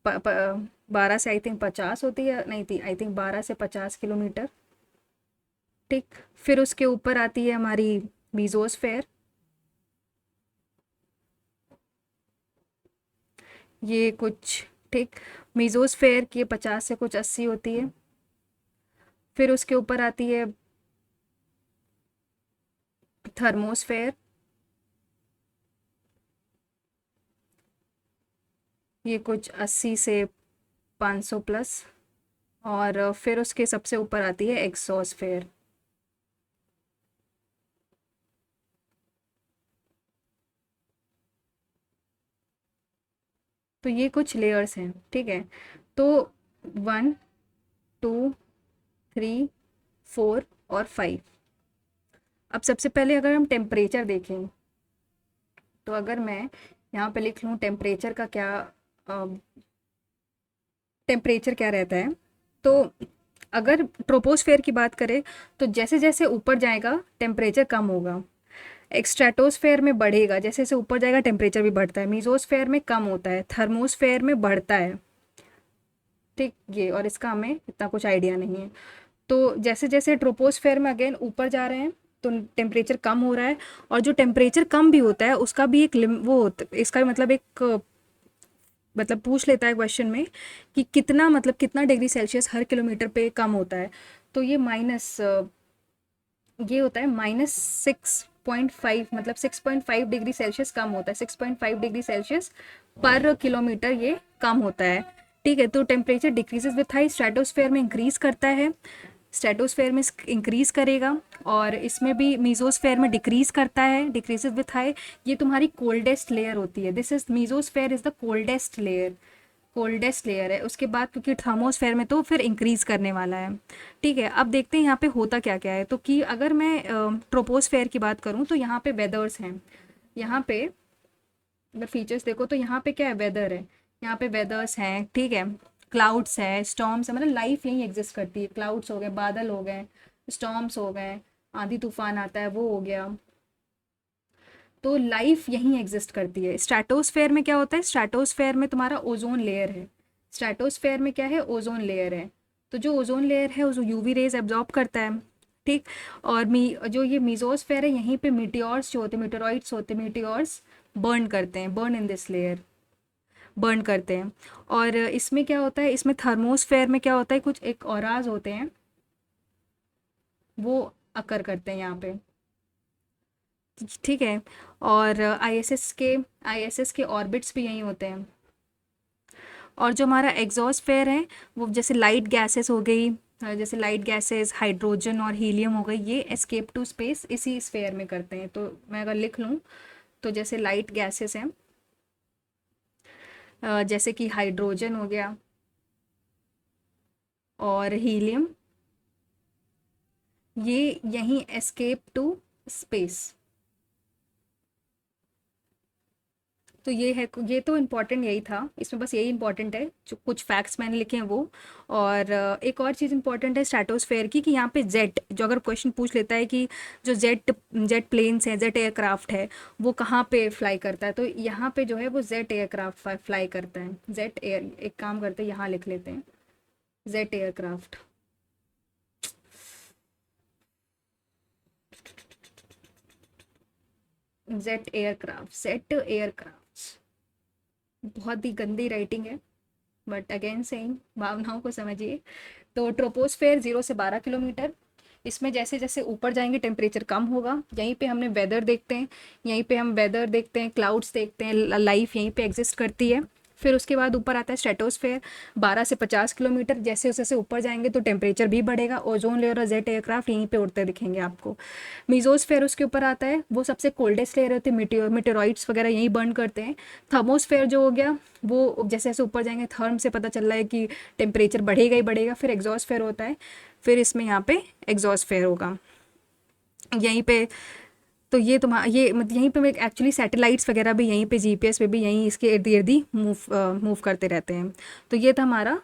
12 से आई थिंक 50 होती है, नहीं थी, आई थिंक 12 से 50 किलोमीटर। ठीक। फिर उसके ऊपर आती है हमारी मीजोस्फेयर, ये कुछ, ठीक, मीजोस्फेयर की 50 से कुछ 80 होती है। फिर उसके ऊपर आती है थर्मोस्फेयर, ये कुछ 80 से 500 प्लस। और फिर उसके सबसे ऊपर आती है एक्सोस्फेयर। तो ये कुछ लेयर्स हैं, ठीक है। तो 1, 2, 3, 4 और 5। अब सबसे पहले अगर हम टेम्परेचर देखें, तो अगर मैं यहाँ पे लिख लूँ टेम्परेचर का क्या, टेम्परेचर क्या रहता है, तो अगर ट्रोपोस्फेयर की बात करें तो जैसे जैसे ऊपर जाएगा टेम्परेचर कम होगा। स्ट्रेटोस्फेयर में बढ़ेगा, जैसे जैसे ऊपर जाएगा टेम्परेचर भी बढ़ता है। मीजोस्फेयर में कम होता है, थर्मोस्फेयर में बढ़ता है, ठीक। ये और इसका हमें इतना कुछ आइडिया नहीं है। तो जैसे जैसे ट्रोपोस्फेयर में अगेन ऊपर जा रहे हैं तो टेम्परेचर कम हो रहा है। और जो टेम्परेचर कम भी होता है उसका भी एक वो होता है, इसका मतलब एक मतलब पूछ लेता है क्वेश्चन में कि कितना, मतलब कितना डिग्री सेल्सियस हर किलोमीटर पे कम होता है। तो ये माइनस, ये होता है -6.5, मतलब 6.5 डिग्री सेल्सियस कम होता है, 6.5 डिग्री सेल्सियस पर किलोमीटर ये कम होता है, ठीक है। तो temperature decreases with high, stratosphere में इंक्रीज करता है, स्ट्रेटोस्फेयर में इंक्रीज करेगा। और इसमें भी मीजोस्फेयर में डिक्रीज करता है, डिक्रीजेज विथ हाई। ये तुम्हारी कोल्डेस्ट लेयर होती है, this is mesosphere is the coldest layer, coldest layer है। उसके बाद क्योंकि थर्मोस्फेयर में तो फिर इंक्रीज करने वाला है, ठीक है। अब देखते हैं यहाँ पे होता क्या क्या है। तो कि अगर मैं ट्रोपोस्फेयर की बात करूँ तो यहाँ पे वेदर्स हैं, यहाँ पे अगर फीचर्स देखो तो यहाँ पे क्या है, वेदर है, यहाँ पे वेदर्स हैं, ठीक है। क्लाउड्स है, स्टॉर्म्स है, मतलब लाइफ यहीं एग्जिस्ट करती है। क्लाउड्स हो गए, बादल हो गए, स्टॉर्म्स हो गए, आंधी तूफान आता है वो हो गया। तो लाइफ यहीं एग्जिस्ट करती है। स्ट्रेटोस्फेयर में क्या होता है, स्ट्रेटोस्फेयर में तुम्हारा ओजोन लेयर है, स्ट्रेटोस्फेयर में क्या है, ओजोन लेयर है। तो जो ओजोन लेयर है वो यूवी रेज एब्जॉर्ब करता है, ठीक। और जो ये मीजोस्फेयर है यहीं पे मीटियोर्स जो होते हैं, मीटेरॉइड्स होते हैं, मीटियोर्स बर्न करते हैं, burn in this layer, burn करते हैं। और इसमें क्या होता है, इसमें थर्मोस्फेयर में क्या होता है, कुछ एक औराज होते हैं वो अकर करते हैं यहाँ पे, ठीक है। और आईएसएस के ऑर्बिट्स भी यहीं होते हैं। और जो हमारा एग्जॉस्फेयर है वो जैसे लाइट गैसेस हो गई, जैसे लाइट गैसेस हाइड्रोजन और हीलियम हो गई, ये एस्केप टू स्पेस इसी स्फेयर में करते हैं। तो मैं अगर लिख लूँ तो जैसे लाइट गैसेस हैं, जैसे कि हाइड्रोजन हो गया और हीलियम, ये यहीं एस्केप टू स्पेस। तो ये है, ये तो इम्पॉर्टेंट यही था, इसमें बस यही इम्पॉर्टेंट है जो कुछ फैक्ट्स मैंने लिखे हैं वो। और एक और चीज़ इम्पॉर्टेंट है स्ट्रेटोस्फेयर की, कि यहाँ पे जेट, जो अगर क्वेश्चन पूछ लेता है कि जो जेट जेट प्लेन्स हैं, जेट एयरक्राफ्ट है, वो कहाँ पे फ्लाई करता है, तो यहाँ पे जो है वो जेट एयरक्राफ्ट फ्लाई करता है। जेट एयर, एक काम करते हैं यहाँ लिख लेते हैं, जेट एयरक्राफ्ट, जेट एयरक्राफ्ट। बहुत ही गंदी राइटिंग है, बट अगेन सेइंग, भावनाओं को समझिए। तो ट्रोपोस्फेयर 0 से 12 किलोमीटर, इसमें जैसे जैसे ऊपर जाएंगे टेम्परेचर कम होगा। यहीं पे हमने वेदर देखते हैं, यहीं पे हम वेदर देखते हैं, क्लाउड्स देखते हैं, लाइफ यहीं पे एग्जिस्ट करती है। फिर उसके बाद ऊपर आता है स्ट्रेटोस्फेयर, 12 से 50 किलोमीटर। जैसे जैसे ऊपर जाएंगे तो टेम्परेचर भी बढ़ेगा, ओजोन लेयर और जेट एयरक्राफ्ट यहीं पे उड़ते दिखेंगे आपको। मीजोस्फेयर उसके ऊपर आता है, वो सबसे कोल्डेस्ट लेयर होती है, मीटेरॉइड्स वगैरह यहीं बर्न करते हैं। थर्मोस्फेयर जो हो गया, वो जैसे जैसे ऊपर जाएंगे, थर्म से पता चल रहा है कि टेम्परेचर बढ़ेगा ही बढ़ेगा। फिर एग्जॉस्फेयर होता है, फिर इसमें यहाँ पे एग्जॉस्फेयर होगा यहीं पे। तो ये तुम्हारा ये मतलब यहीं पे एक्चुअली सैटेलाइट्स वगैरह भी यहीं पे, जीपीएस पे भी यहीं इसके इर्द गिर्द ही मूव करते रहते हैं। तो ये था हमारा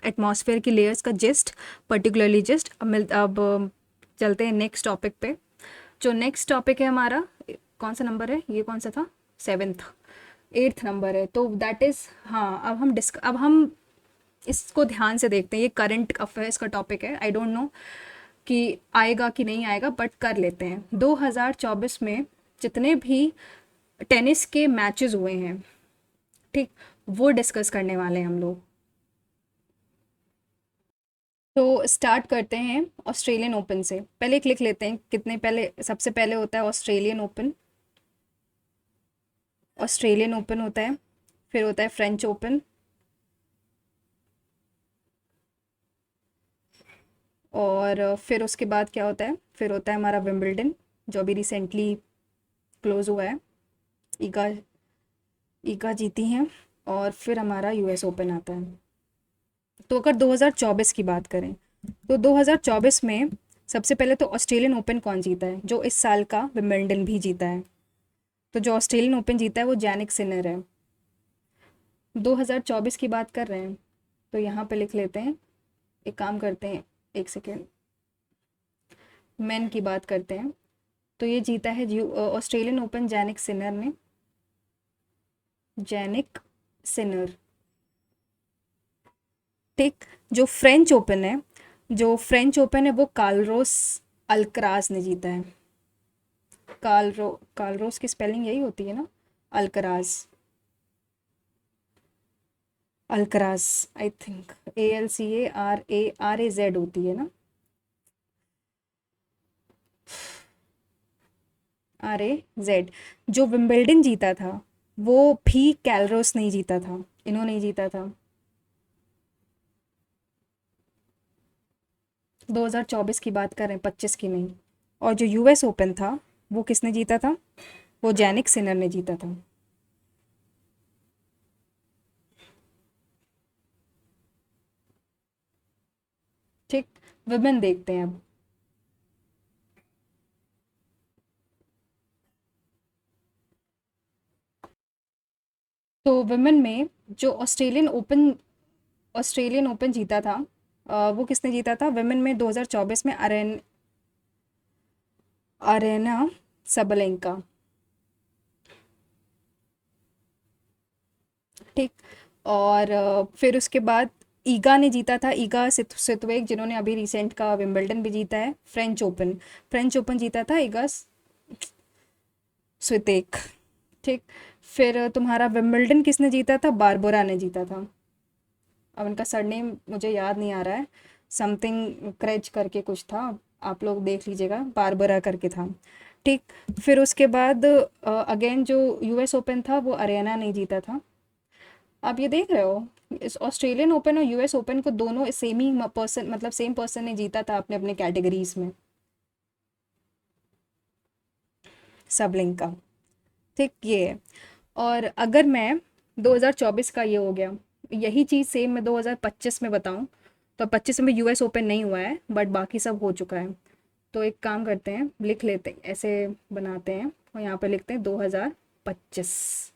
एटमॉस्फेयर की लेयर्स का जिस्ट, पर्टिकुलरली जिस्ट। अब चलते हैं नेक्स्ट टॉपिक पे। जो नेक्स्ट टॉपिक है हमारा, कौन सा नंबर है ये, कौन सा था, 7th, 8th नंबर है। तो दैट इज़, हाँ, अब हम इसको ध्यान से देखते हैं। ये करंट अफेयर्स का टॉपिक है, आई डोंट नो कि आएगा कि नहीं आएगा, बट कर लेते हैं। 2024 में जितने भी टेनिस के मैचेस हुए हैं, ठीक, वो डिस्कस करने वाले हैं हम लोग। तो स्टार्ट करते हैं ऑस्ट्रेलियन ओपन से। पहले एक लिख लेते हैं कितने पहले। सबसे पहले होता है ऑस्ट्रेलियन ओपन। ऑस्ट्रेलियन ओपन होता है, फिर होता है फ्रेंच ओपन, और फिर उसके बाद क्या होता है, फिर होता है हमारा विंबलडन, जो अभी रिसेंटली क्लोज हुआ है। ईगा ईगा जीती हैं। और फिर हमारा यूएस ओपन आता है। तो अगर 2024 की बात करें, तो 2024 में सबसे पहले तो ऑस्ट्रेलियन ओपन कौन जीता है, जो इस साल का विंबलडन भी जीता है। तो जो ऑस्ट्रेलियन ओपन जीता है वो जैनिक सिनर है। 2024 की बात कर रहे हैं, तो यहाँ पे लिख लेते हैं। एक काम करते हैं, एक सेकेंड, मेन की बात करते हैं। तो ये जीता है ऑस्ट्रेलियन ओपन जैनिक सिनर ने। जैनिक सिनर, ठीक। जो फ्रेंच ओपन है, वो कार्लोस अल्कराज ने जीता है। कार्लोस की स्पेलिंग यही होती है ना, Alcaraz. Alcaraz, I think ALCARARAZ होती है ना, RAZ। जो विंबलडन जीता था वो भी कैलरोस नहीं जीता था, इन्होंने नहीं जीता था। 2024 की बात कर रहे हैं, 25 की नहीं। और जो यूएस ओपन था वो किसने जीता था, वो जैनिक सिनर ने जीता था। ठीक, विमेन देखते हैं अब। तो विमेन में जो ऑस्ट्रेलियन ओपन जीता था, वो किसने जीता था विमेन में 2024 में, अरेना सबलेंका, ठीक। और फिर उसके बाद ईगा ने जीता था, ईगा सितवेक, जिन्होंने अभी रिसेंट का विंबलडन भी जीता है। फ्रेंच ओपन जीता था ईगा स्वितेक, ठीक। फिर तुम्हारा विंबलडन किसने जीता था, बारबोरा ने जीता था। अब उनका सरनेम मुझे याद नहीं आ रहा है, समथिंग क्रेज करके कुछ था, आप लोग देख लीजिएगा, बारबरा करके था, ठीक। फिर उसके बाद अगेन जो यूएस ओपन था वो अरियाना ने जीता था। आप ये देख रहे हो, इस ऑस्ट्रेलियन ओपन और यूएस ओपन को दोनों सेम ही पर्सन, मतलब सेम पर्सन ने जीता था अपने अपने कैटेगरीज में, सबलिंग का, ठीक, ये है। और अगर मैं 2024 का ये हो गया, यही चीज़ सेम मैं 2025 में बताऊं, तो 25 में यूएस ओपन नहीं हुआ है, बट बाकी सब हो चुका है। तो एक काम करते हैं, लिख लेते हैं, ऐसे बनाते हैं और यहाँ पे लिखते हैं 2025।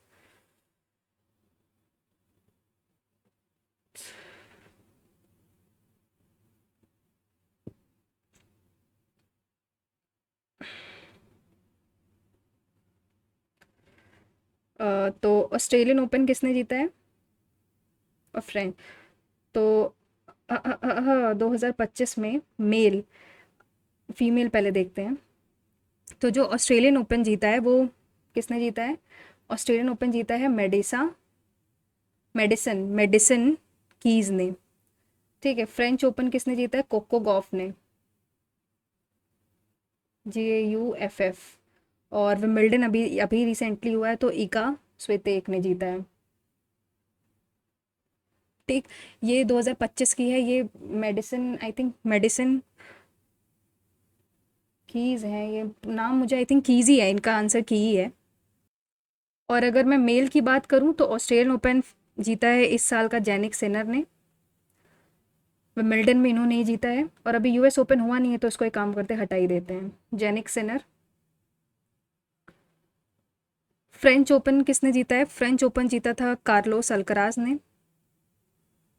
तो ऑस्ट्रेलियन ओपन किसने जीता है, और फ्रेंच। तो 2025 में मेल फीमेल पहले देखते हैं। तो जो ऑस्ट्रेलियन ओपन जीता है वो किसने जीता है, ऑस्ट्रेलियन ओपन जीता है मेडिसन कीज ने, ठीक है। फ्रेंच ओपन किसने जीता है, कोको गॉफ ने, GAUFF। और विंबलडन अभी अभी रिसेंटली हुआ है, तो इका स्वितेक ने जीता है, ठीक। ये 2025 की है, ये medicine, I think medicine keys है ये नाम, मुझे आई थिंक कीज ही है, इनका आंसर की ही है। और अगर मैं मेल की बात करूं तो ऑस्ट्रेलियन ओपन जीता है इस साल का जैनिक सिनर ने, विंबलडन में इन्होंने ही जीता है, और अभी यूएस ओपन हुआ नहीं है, तो इसको एक काम करते हैं, हटा ही देते हैं, जैनिक सिनर। फ्रेंच ओपन किसने जीता है, फ्रेंच ओपन जीता था कार्लोस अल्कराज ने।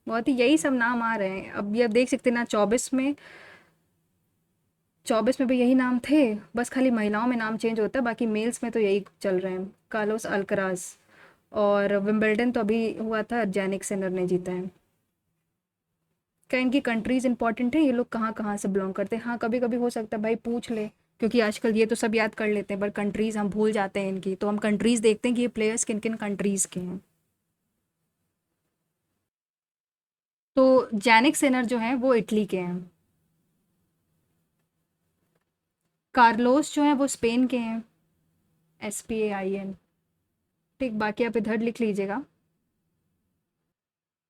बहुत ही यही सब नाम आ रहे हैं, अब ये देख सकते हैं ना, 24 में भी यही नाम थे, बस खाली महिलाओं में नाम चेंज होता है, बाकी मेल्स में तो यही चल रहे हैं, कार्लोस अल्कराज। और विंबलडन तो अभी हुआ था, जैनिक सिनर ने जीता है। क्या इनकी कंट्रीज इंपॉर्टेंट है, ये लोग कहाँ कहाँ से बिलोंग करते हैं? हाँ, कभी कभी हो सकता है भाई पूछ ले, क्योंकि आजकल ये तो सब याद कर लेते हैं, बट कंट्रीज हम भूल जाते हैं इनकी, तो हम कंट्रीज देखते हैं कि ये प्लेयर्स किन किन कंट्रीज के हैं। तो जैनिक सिनर जो है वो इटली के हैं। कार्लोस जो है वो स्पेन के हैं, SPAIN। ठीक, बाकी आप इधर लिख लीजिएगा।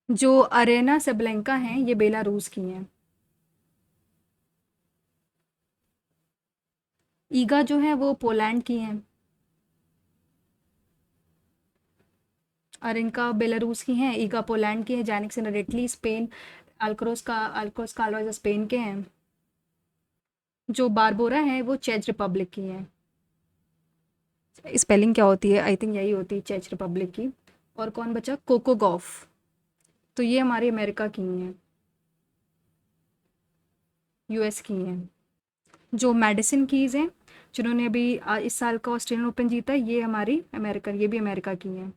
जो अरेना सेबलेंका हैं ये बेलारूस की हैं। ईगा जो है वो पोलैंड की हैं। अरेनका बेलारूस की हैं, ईगा पोलैंड की है, Jannik Sinner Italy Spain, Alcaraz काल्वा स्पेन के हैं। जो बारबोरा है वो चेच रिपब्लिक की हैं। स्पेलिंग क्या होती है? आई थिंक यही होती है, चेच रिपब्लिक की। और कौन बचा? Coco Gauff. तो ये हमारी अमेरिका की हैं, US की हैं। जो मेडिसिन कीज़ हैं, जिन्होंने अभी इस साल का ऑस्ट्रेलियन ओपन जीता है, ये हमारी अमेरिकन, ये भी अमेरिका की हैं।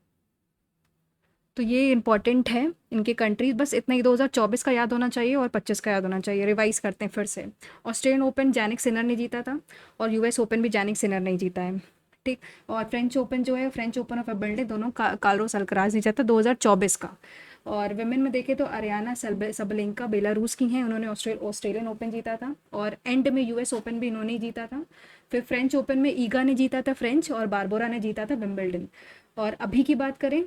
तो ये इंपॉर्टेंट है इनके कंट्रीज, बस इतना ही 2024 का याद होना चाहिए और 25 का याद होना चाहिए। रिवाइज करते हैं फिर से। ऑस्ट्रेलियन ओपन जैनिक सिनर ने जीता था, और US ओपन भी जैनिक सिनर ने जीता है। ठीक। और फ्रेंच ओपन जो है, फ्रेंच ओपन ऑफ विंबलडन, दोनों कार्लोस अल्कराज ने जीता 2024 का। और वुमेन में देखें तो अरियाना सबलेंका बेलारूस की हैं, उन्होंने ऑस्ट्रेलियन ओपन जीता था, और एंड में US ओपन भी इन्होंने ही जीता था। फिर फ्रेंच ओपन में ईगा ने जीता था फ्रेंच, और बारबोरा ने जीता था विंबलडन। और अभी की बात करें,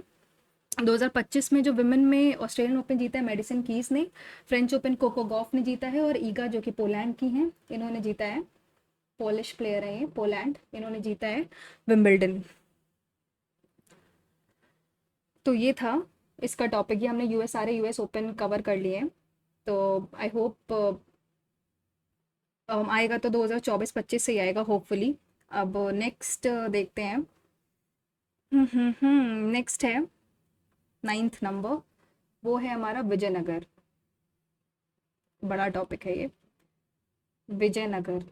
2025 में जो विमेन में ऑस्ट्रेलियन ओपन जीता है मेडिसन कीज ने, फ्रेंच ओपन कोको गॉफ ने जीता है, और ईगा जो कि पोलैंड की हैं, इन्होंने जीता है, पोलिश प्लेयर है ये, पोलैंड, इन्होंने जीता है विंबलडन। तो ये था इसका टॉपिक, ये हमने सारे US ओपन कवर कर लिए हैं। तो आई होप आएगा तो 2024-25 से ही आएगा होपफुली। अब नेक्स्ट देखते हैं। नेक्स्ट है 9th नंबर, वो है हमारा विजयनगर। बड़ा टॉपिक है ये, विजयनगर,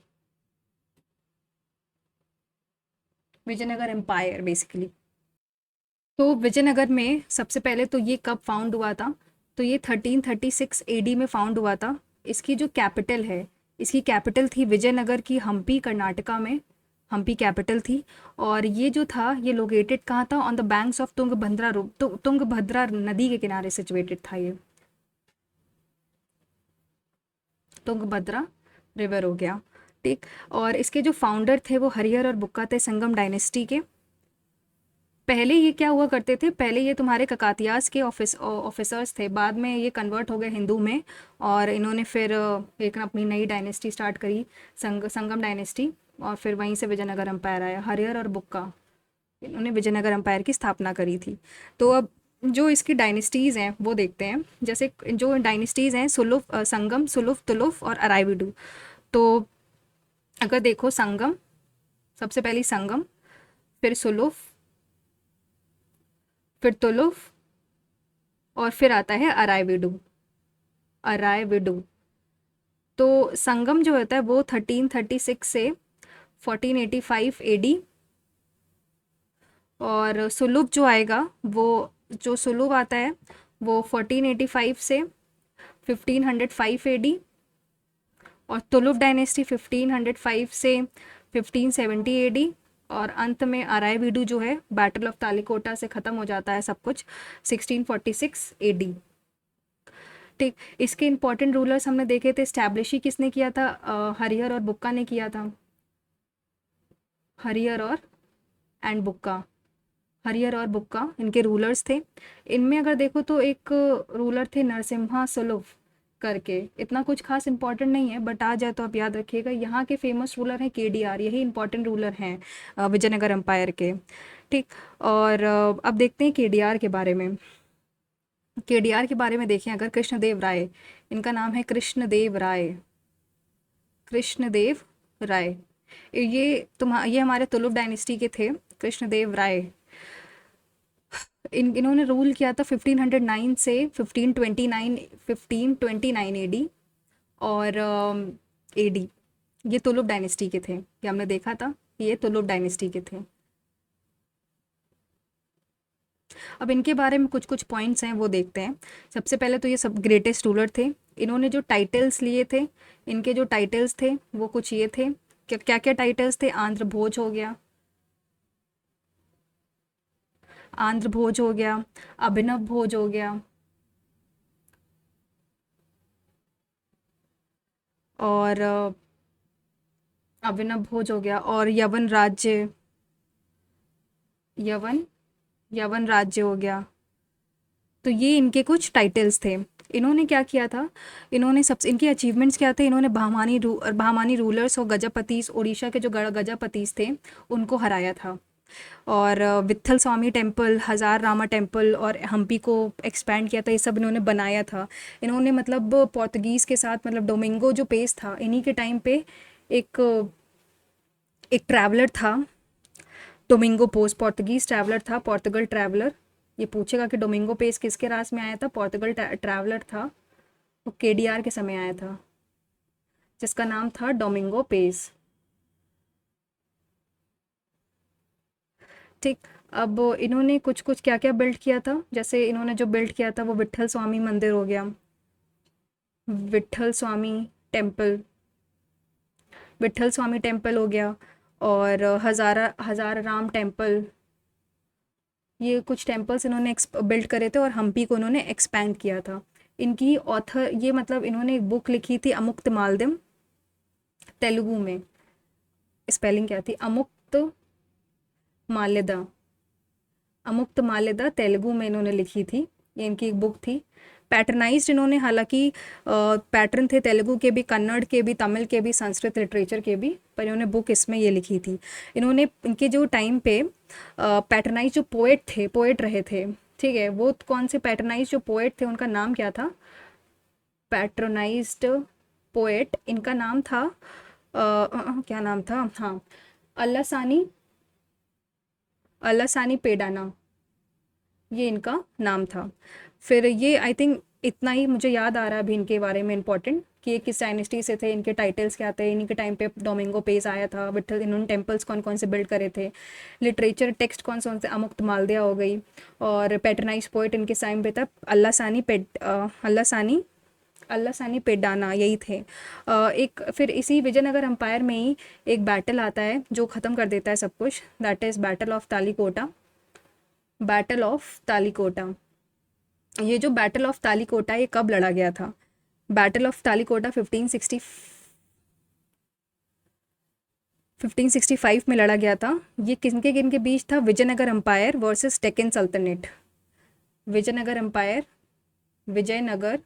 विजयनगर एम्पायर बेसिकली। तो विजयनगर में सबसे पहले तो ये कब फाउंड हुआ था? तो ये 1336 AD में फाउंड हुआ था। इसकी जो कैपिटल है, इसकी कैपिटल थी विजयनगर की हम्पी, कर्नाटका में हम्पी कैपिटल थी। और ये जो था ये लोकेटेड कहाँ था? On the banks of Tungabhadra नदी के किनारे सिचुएटेड था ये। तुंगभद्रा रिवर हो गया। ठीक। और इसके जो फाउंडर थे वो हरिहर और बुक्का थे, संगम डायनेस्टी के। पहले ये क्या हुआ करते थे, पहले ये तुम्हारे ककातियास के ऑफिसर्स थे, बाद में ये कन्वर्ट हो गए हिंदू में, और इन्होंने फिर एक अपनी नई डायनेस्टी स्टार्ट करी, संगम डायनेस्टी। और फिर वहीं से विजयनगर एम्पायर आया, हरिहर और बुक्का, इन्होंने विजयनगर एम्पायर की स्थापना करी थी। तो अब जो इसकी डायनेस्टीज़ हैं वो देखते हैं। जैसे जो डायनेस्टीज़ हैं, संगम, सुलुफ, तुलुफ और अराइविडू। तो अगर देखो, संगम, सबसे पहली संगम, फिर सुलुफ, फिर तुलुफ, और फिर आता है अराइविडू। अराइविडू। तो संगम जो होता है वो 1336 से 1485 AD, और सुलुभ जो आएगा, वो जो सुलुभ आता है वो 1485 से 1505 AD, और तुलुफ डायनेस्टी 1505 से 1570 AD, और अंत में अराइविडू जो है बैटल ऑफ तालिकोटा से ख़त्म हो जाता है सब कुछ 1646 AD। ठीक। इसके इंपॉर्टेंट रूलर्स हमने देखे थे, स्टैब्लिश ही किसने किया था? हरिहर और बुक्का ने किया था। हरिहर और एंड बुक्का, हरिहर और बुक्का इनके रूलर्स थे। इनमें अगर देखो तो एक रूलर थे नरसिम्हा सुलुफ करके, इतना कुछ खास इंपॉर्टेंट नहीं है, बट आ जाए तो आप याद रखिएगा। यहाँ के फेमस रूलर हैं KDR, यही इंपॉर्टेंट रूलर हैं विजयनगर एम्पायर के। ठीक। और अब देखते हैं KDR के बारे में। KDR के बारे में देखें अगर, कृष्णदेव राय, इनका नाम है कृष्णदेव राय, कृष्णदेव राय। ये हमारे तुलुप डायनेस्टी के थे, कृष्णदेव राय। इन्होंने रूल किया था 1509 से 1529 AD, और AD। ये तुलुप डायनेस्टी के थे, ये हमने देखा था, ये तुलुप डायनेस्टी के थे। अब इनके बारे में कुछ कुछ पॉइंट्स हैं वो देखते हैं। सबसे पहले तो ये सब ग्रेटेस्ट रूलर थे, इन्होंने जो टाइटल्स लिए थे, इनके जो टाइटल्स थे वो कुछ ये थे। क्या क्या क्या टाइटल्स थे? आंध्र भोज हो गया, आंध्र भोज हो गया, अभिनव भोज हो गया, और अभिनव भोज हो गया, और यवन राज्य, यवन यवन राज्य हो गया। तो ये इनके कुछ टाइटल्स थे। इन्होंने क्या किया था, इन्होंने सब इनके अचीवमेंट्स क्या थे, इन्होंने बहमानी रूलर्स और गजपतीस, उड़ीसा के जो गजपतीस थे उनको हराया था। और विट्ठल स्वामी टेम्पल, हजार रामा टेम्पल और हम्पी को एक्सपैंड किया था, ये सब इन्होंने बनाया था। इन्होंने मतलब पोर्तुगीज़ के साथ, मतलब डोमिंगो जो पेस था इन्हीं के टाइम पे, एक एक ट्रैवलर था, डोमिंगो पोस्ट, पोर्तुगीज़ ट्रैवलर था, पोर्तुगल ट्रैवलर। ये पूछेगा कि डोमिंगो पेस किसके राज में आया था, पोर्तुगल ट्रैवलर था, वो केडीआर के समय आया था, जिसका नाम था डोमिंगो पेस। ठीक। अब इन्होंने कुछ कुछ क्या क्या बिल्ड किया था, जैसे इन्होंने जो बिल्ड किया था वो विट्ठल स्वामी मंदिर हो गया, विट्ठल स्वामी टेम्पल, विट्ठल स्वामी टेम्पल हो गया, और हज़ारा हज़ार राम टेम्पल। ये कुछ टेम्पल्स इन्होंने बिल्ड करे थे, और हम्पी को इन्होंने एक्सपैंड किया था। इनकी ऑथर ये, मतलब इन्होंने एक बुक लिखी थी अमुक्त मालदम, तेलुगु में। स्पेलिंग क्या थी? अमुक्त माल्यदा, अमुक्त माल्यदा तेलुगु में इन्होंने लिखी थी। ये इनकी एक बुक थी। पैटर्नाइज्ड इन्होंने, हालांकि पैटर्न थे तेलुगु के भी, कन्नड़ के भी, तमिल के भी, संस्कृत लिटरेचर के भी, पर इन्होंने बुक इसमें ये लिखी थी। इन्होंने इनके जो टाइम पे पैटर्नाइज जो पोएट थे, पोएट रहे थे, ठीक है, वो कौन से पैटर्नाइज जो पोएट थे उनका नाम क्या था? पैट्रोनाइज्ड पोएट, इनका नाम था क्या नाम था, हाँ, अल्लासानी, अल्लासानी पेडाना, ये इनका नाम था। फिर ये आई थिंक इतना ही मुझे याद आ रहा है अभी इनके बारे में इम्पोर्टेंट, कि ये किस डायनेस्टी से थे, इनके टाइटल्स क्या थे, इनके टाइम पे डोमिंगो पेस आया था, विट्ठल, इन्होंने टेम्पल्स कौन कौन से बिल्ड करे थे, लिटरेचर टेक्स्ट कौन कौन से, अमुक्त मालदिया हो गई, और पैटर्नाइज पोइट इनके टाइम पे था अल्लाह सानी पेडाना, यही थे। एक फिर इसी विजयनगर एम्पायर में ही एक बैटल आता है जो ख़त्म कर देता है सब कुछ, that is battle of Talikota, battle of Talikota. ये जो बैटल ऑफ तालीकोटा ये कब लड़ा गया था? बैटल ऑफ तालीकोटा 1565 में लड़ा गया था। ये किनके बीच था? विजयनगर एम्पायर वर्सेस डेक्कन सल्तनत। Vijayanagara empire, Vijayanagara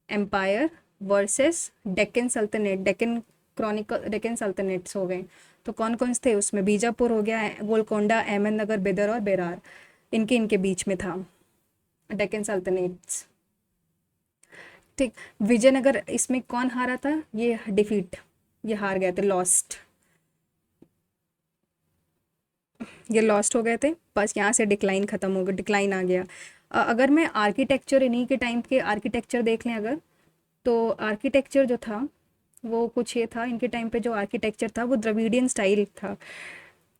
empire versus Deccan सल्तनत, डेक्कन क्रॉनिकल, डेक्कन सल्तनट्स हो गए। तो कौन कौन थे उसमें? बीजापुर हो गया, गोलकोंडा, अहमदनगर, बिदर और बेरार, इनके इनके बीच में था डेक्कन सल्तनट्स। ठीक। विजयनगर इसमें कौन हारा था? ये डिफीट, ये हार गए थे, लॉस्ट, ये लॉस्ट हो गए थे। बस यहाँ से डिक्लाइन ख़त्म हो गया, डिक्लाइन आ गया। अगर मैं आर्किटेक्चर, इन्हीं के टाइम के आर्किटेक्चर देख लें अगर, तो आर्किटेक्चर जो था वो कुछ ये था, इनके टाइम पे जो आर्किटेक्चर था वो द्रविडियन स्टाइल था।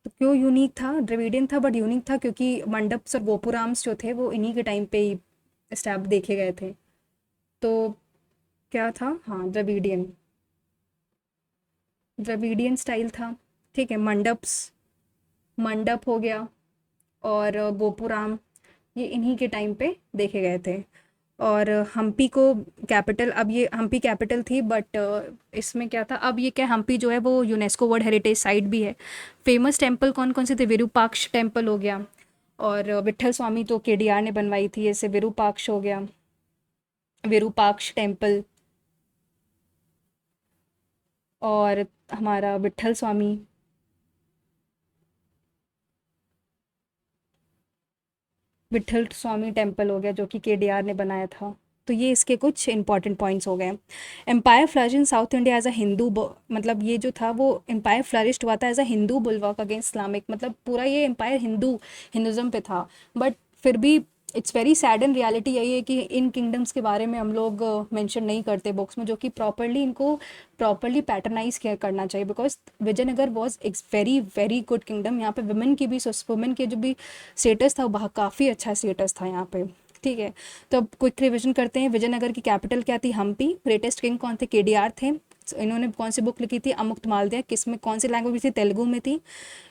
तो क्यों यूनिक था? द्रविडियन था बट यूनिक था क्योंकि मंडप्स और गोपुराम्स जो थे वो इन्हीं के टाइम पे ही स्टैब देखे गए थे। तो क्या था? हाँ, द्रविडियन, द्रविडियन स्टाइल था। ठीक है, मंडप्स, मंडप हो गया, और गोपुराम, ये इन्हीं के टाइम पे देखे गए थे। और हम्पी को कैपिटल, अब ये हम्पी कैपिटल थी बट इसमें क्या था, अब ये क्या, हम्पी जो है वो यूनेस्को वर्ल्ड हेरिटेज साइट भी है। फेमस टेम्पल कौन कौन से थे? विरूपाक्ष टेम्पल हो गया, और विट्ठल स्वामी तो केडीआर ने बनवाई थी, ऐसे विरूपाक्ष हो गया, विरूपाक्ष टेम्पल, और हमारा विट्ठल स्वामी, विट्ठल स्वामी टेम्पल हो गया जो कि केडीआर ने बनाया था। तो ये इसके कुछ इंपॉर्टेंट पॉइंट्स हो गए। Empire flourish in South India as a Hindu, मतलब ये जो था वो एम्पायर फ्लरिश्ड हुआ था as a Hindu bulwark against Islamic, मतलब पूरा ये एम्पायर हिंदुज़म पे था। बट फिर भी it's very sad and reality यही है कि इन किंगडम्स के बारे में हम लोग मेंशन नहीं करते बुक्स में, जो कि प्रॉपरली इनको प्रॉपरली पैटर्नाइज करना चाहिए, बिकॉज विजयनगर वॉज एक वेरी वेरी गुड किंगडम। यहाँ पे वुमेन की भी, वुमेन के जो भी स्टेटस था वो काफ़ी अच्छा स्टेटस था यहाँ पे। ठीक है। तो अब क्विक रिविजन करते हैं। विजयनगर की कैपिटल क्या थी? हम्पी। ग्रेटेस्ट किंग कौन थे? केडीआर थे। इन्होंने कौन सी बुक लिखी थी? अमुक्त मालविया। किस में, कौन सी लैंग्वेज थी? तेलुगु में थी।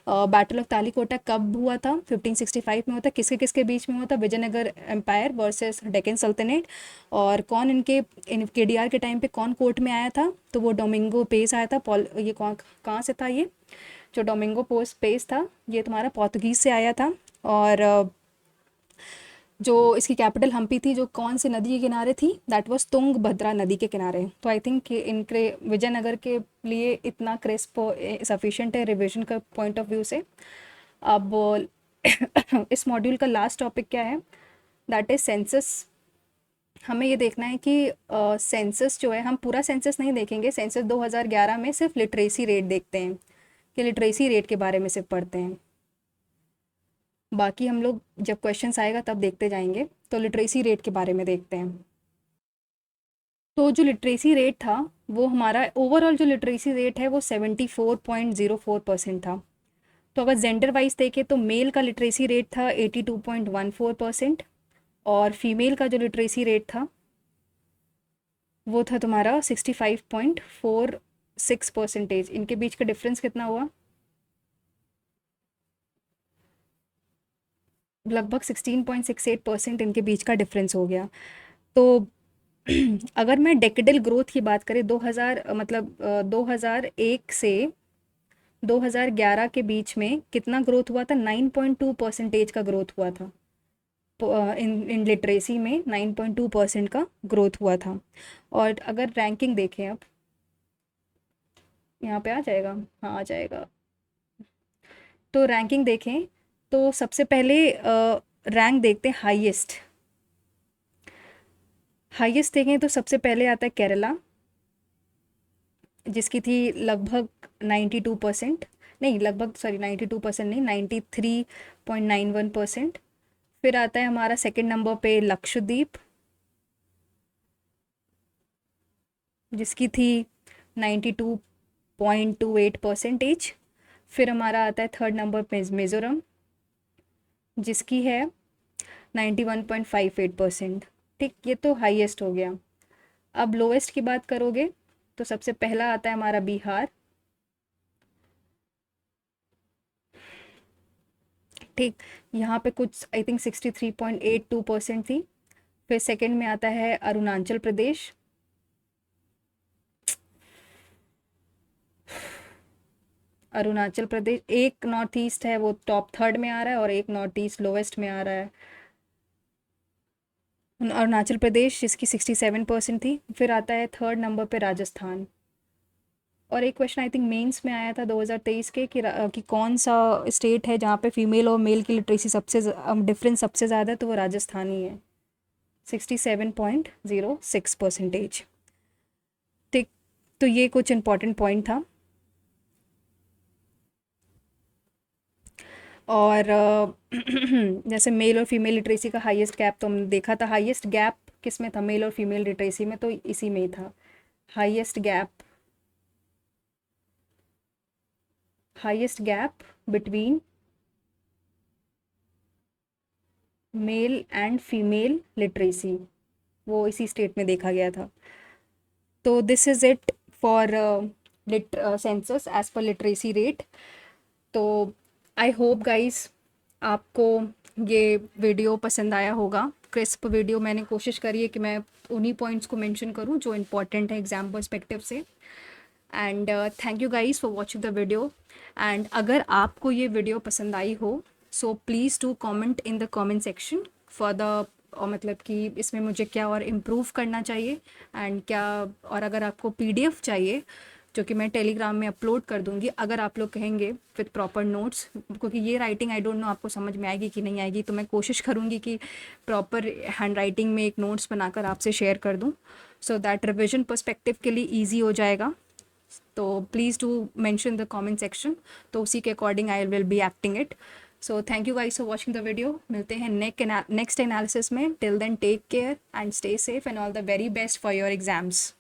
बैटल ऑफ तालीकोटा कब हुआ था? 1565 में हुआ था। किसके किसके बीच में हुआ था? विजयनगर एम्पायर वर्सेस डेक्कन सल्तनत। और कौन इन केडीआर के टाइम पे कौन कोर्ट में आया था? तो वो डोमिंगो पेस आया था। ये कौन, कहाँ से था ये जो डोमिंगो पेस था? ये तुम्हारा पोर्तुगीज से आया था। और जो इसकी कैपिटल हम्पी थी, जो कौन सी नदी के किनारे थी? दैट वाज तुंगभद्रा नदी के किनारे। तो आई थिंक इनके विजयनगर के लिए इतना क्रिस्प सफिशिएंट है रिवीजन का पॉइंट ऑफ व्यू से। अब इस मॉड्यूल का लास्ट टॉपिक क्या है? That is census. हमें ये देखना है कि सेंसस जो है, हम पूरा सेंसस नहीं देखेंगे। सेंसस 2011 में सिर्फ लिटरेसी रेट देखते हैं, कि लिटरेसी रेट के बारे में सिर्फ पढ़ते हैं। बाकी हम लोग जब क्वेश्चंस आएगा तब देखते जाएंगे। तो लिटरेसी रेट के बारे में देखते हैं। तो जो लिटरेसी रेट था, वो हमारा ओवरऑल जो लिटरेसी रेट है वो 74.04% था। तो अगर जेंडर वाइज देखें तो मेल का लिटरेसी रेट था 82.14% और फीमेल का जो लिटरेसी रेट था वो था तुम्हारा 65.46%। इनके बीच का डिफरेंस कितना हुआ? लगभग 16.68% इनके बीच का डिफरेंस हो गया। तो अगर मैं डेकेडल ग्रोथ की बात करें, 2000 मतलब 2001 से 2011 के बीच में कितना ग्रोथ हुआ था? 9.2% का ग्रोथ हुआ था। इन लिटरेसी में 9.2% का ग्रोथ हुआ था। और अगर रैंकिंग देखें, अब यहाँ पे आ जाएगा, हाँ आ जाएगा। तो रैंकिंग देखें तो सबसे पहले रैंक देखते हैं हाईएस्ट। हाईएस्ट देखें तो सबसे पहले आता है केरला, जिसकी थी लगभग 92%, नहीं लगभग, सॉरी 92% नहीं, 93.91%। फिर आता है हमारा सेकंड नंबर पे लक्षद्वीप, जिसकी थी 92.28%। फिर हमारा आता है थर्ड नंबर पे मिज़ोरम, जिसकी है 91.58%। ठीक, ये तो हाईएस्ट हो गया। अब लोएस्ट की बात करोगे तो सबसे पहला आता है हमारा बिहार। ठीक, यहाँ पे कुछ आई थिंक 63.82% थी। फिर सेकंड में आता है अरुणाचल प्रदेश, अरुणाचल प्रदेश एक नॉर्थ ईस्ट है, वो टॉप थर्ड में आ रहा है, और एक नॉर्थ ईस्ट लोवेस्ट में आ रहा है। अरुणाचल प्रदेश जिसकी 67% थी। फिर आता है थर्ड नंबर पे राजस्थान। और एक क्वेश्चन आई थिंक मेंस में आया था 2023 के कि कौन सा स्टेट है जहाँ पे फीमेल और मेल की लिटरेसी सबसे डिफरेंस सबसे ज़्यादा है? तो वो राजस्थान ही है, 67.06%। ठीक, तो ये कुछ इंपॉर्टेंट पॉइंट था। और जैसे मेल और फीमेल लिटरेसी का हाईएस्ट गैप तो हमने देखा था। हाईएस्ट गैप किस में था मेल और फीमेल लिटरेसी में? तो इसी में ही था highest gap. Highest gap between male and female literacy वो इसी स्टेट में देखा गया था। तो this is it for census as per literacy rate. तो आई होप गाइस आपको ये वीडियो पसंद आया होगा। क्रिस्प वीडियो, मैंने कोशिश करी है कि मैं उन्हीं पॉइंट्स को मेंशन करूं जो इम्पोर्टेंट है एग्ज़ाम पर्सपेक्टिव से। And thank you guys for watching the video. And अगर आपको ये वीडियो पसंद आई हो, so please do comment in the comment section for the, और मतलब कि इसमें मुझे क्या और इम्प्रूव करना चाहिए एंड क्या। और अगर आपको पीडीएफ चाहिए जो कि मैं टेलीग्राम में अपलोड कर दूंगी, अगर आप लोग कहेंगे विथ प्रॉपर नोट्स, क्योंकि ये राइटिंग आई डोंट नो आपको समझ में आएगी कि नहीं आएगी, तो मैं कोशिश करूँगी कि प्रॉपर हैंड राइटिंग में एक नोट्स बनाकर आपसे शेयर कर दूँ, सो दैट रिविजन पर्सपेक्टिव के लिए ईजी हो जाएगा। तो please do mention the comment section, तो उसी के according I will be acting it. So thank you guys for watching the video. मिलते हैं नेक्स्ट एनालिसिस में। Till then take care and stay safe and all the very best for your exams.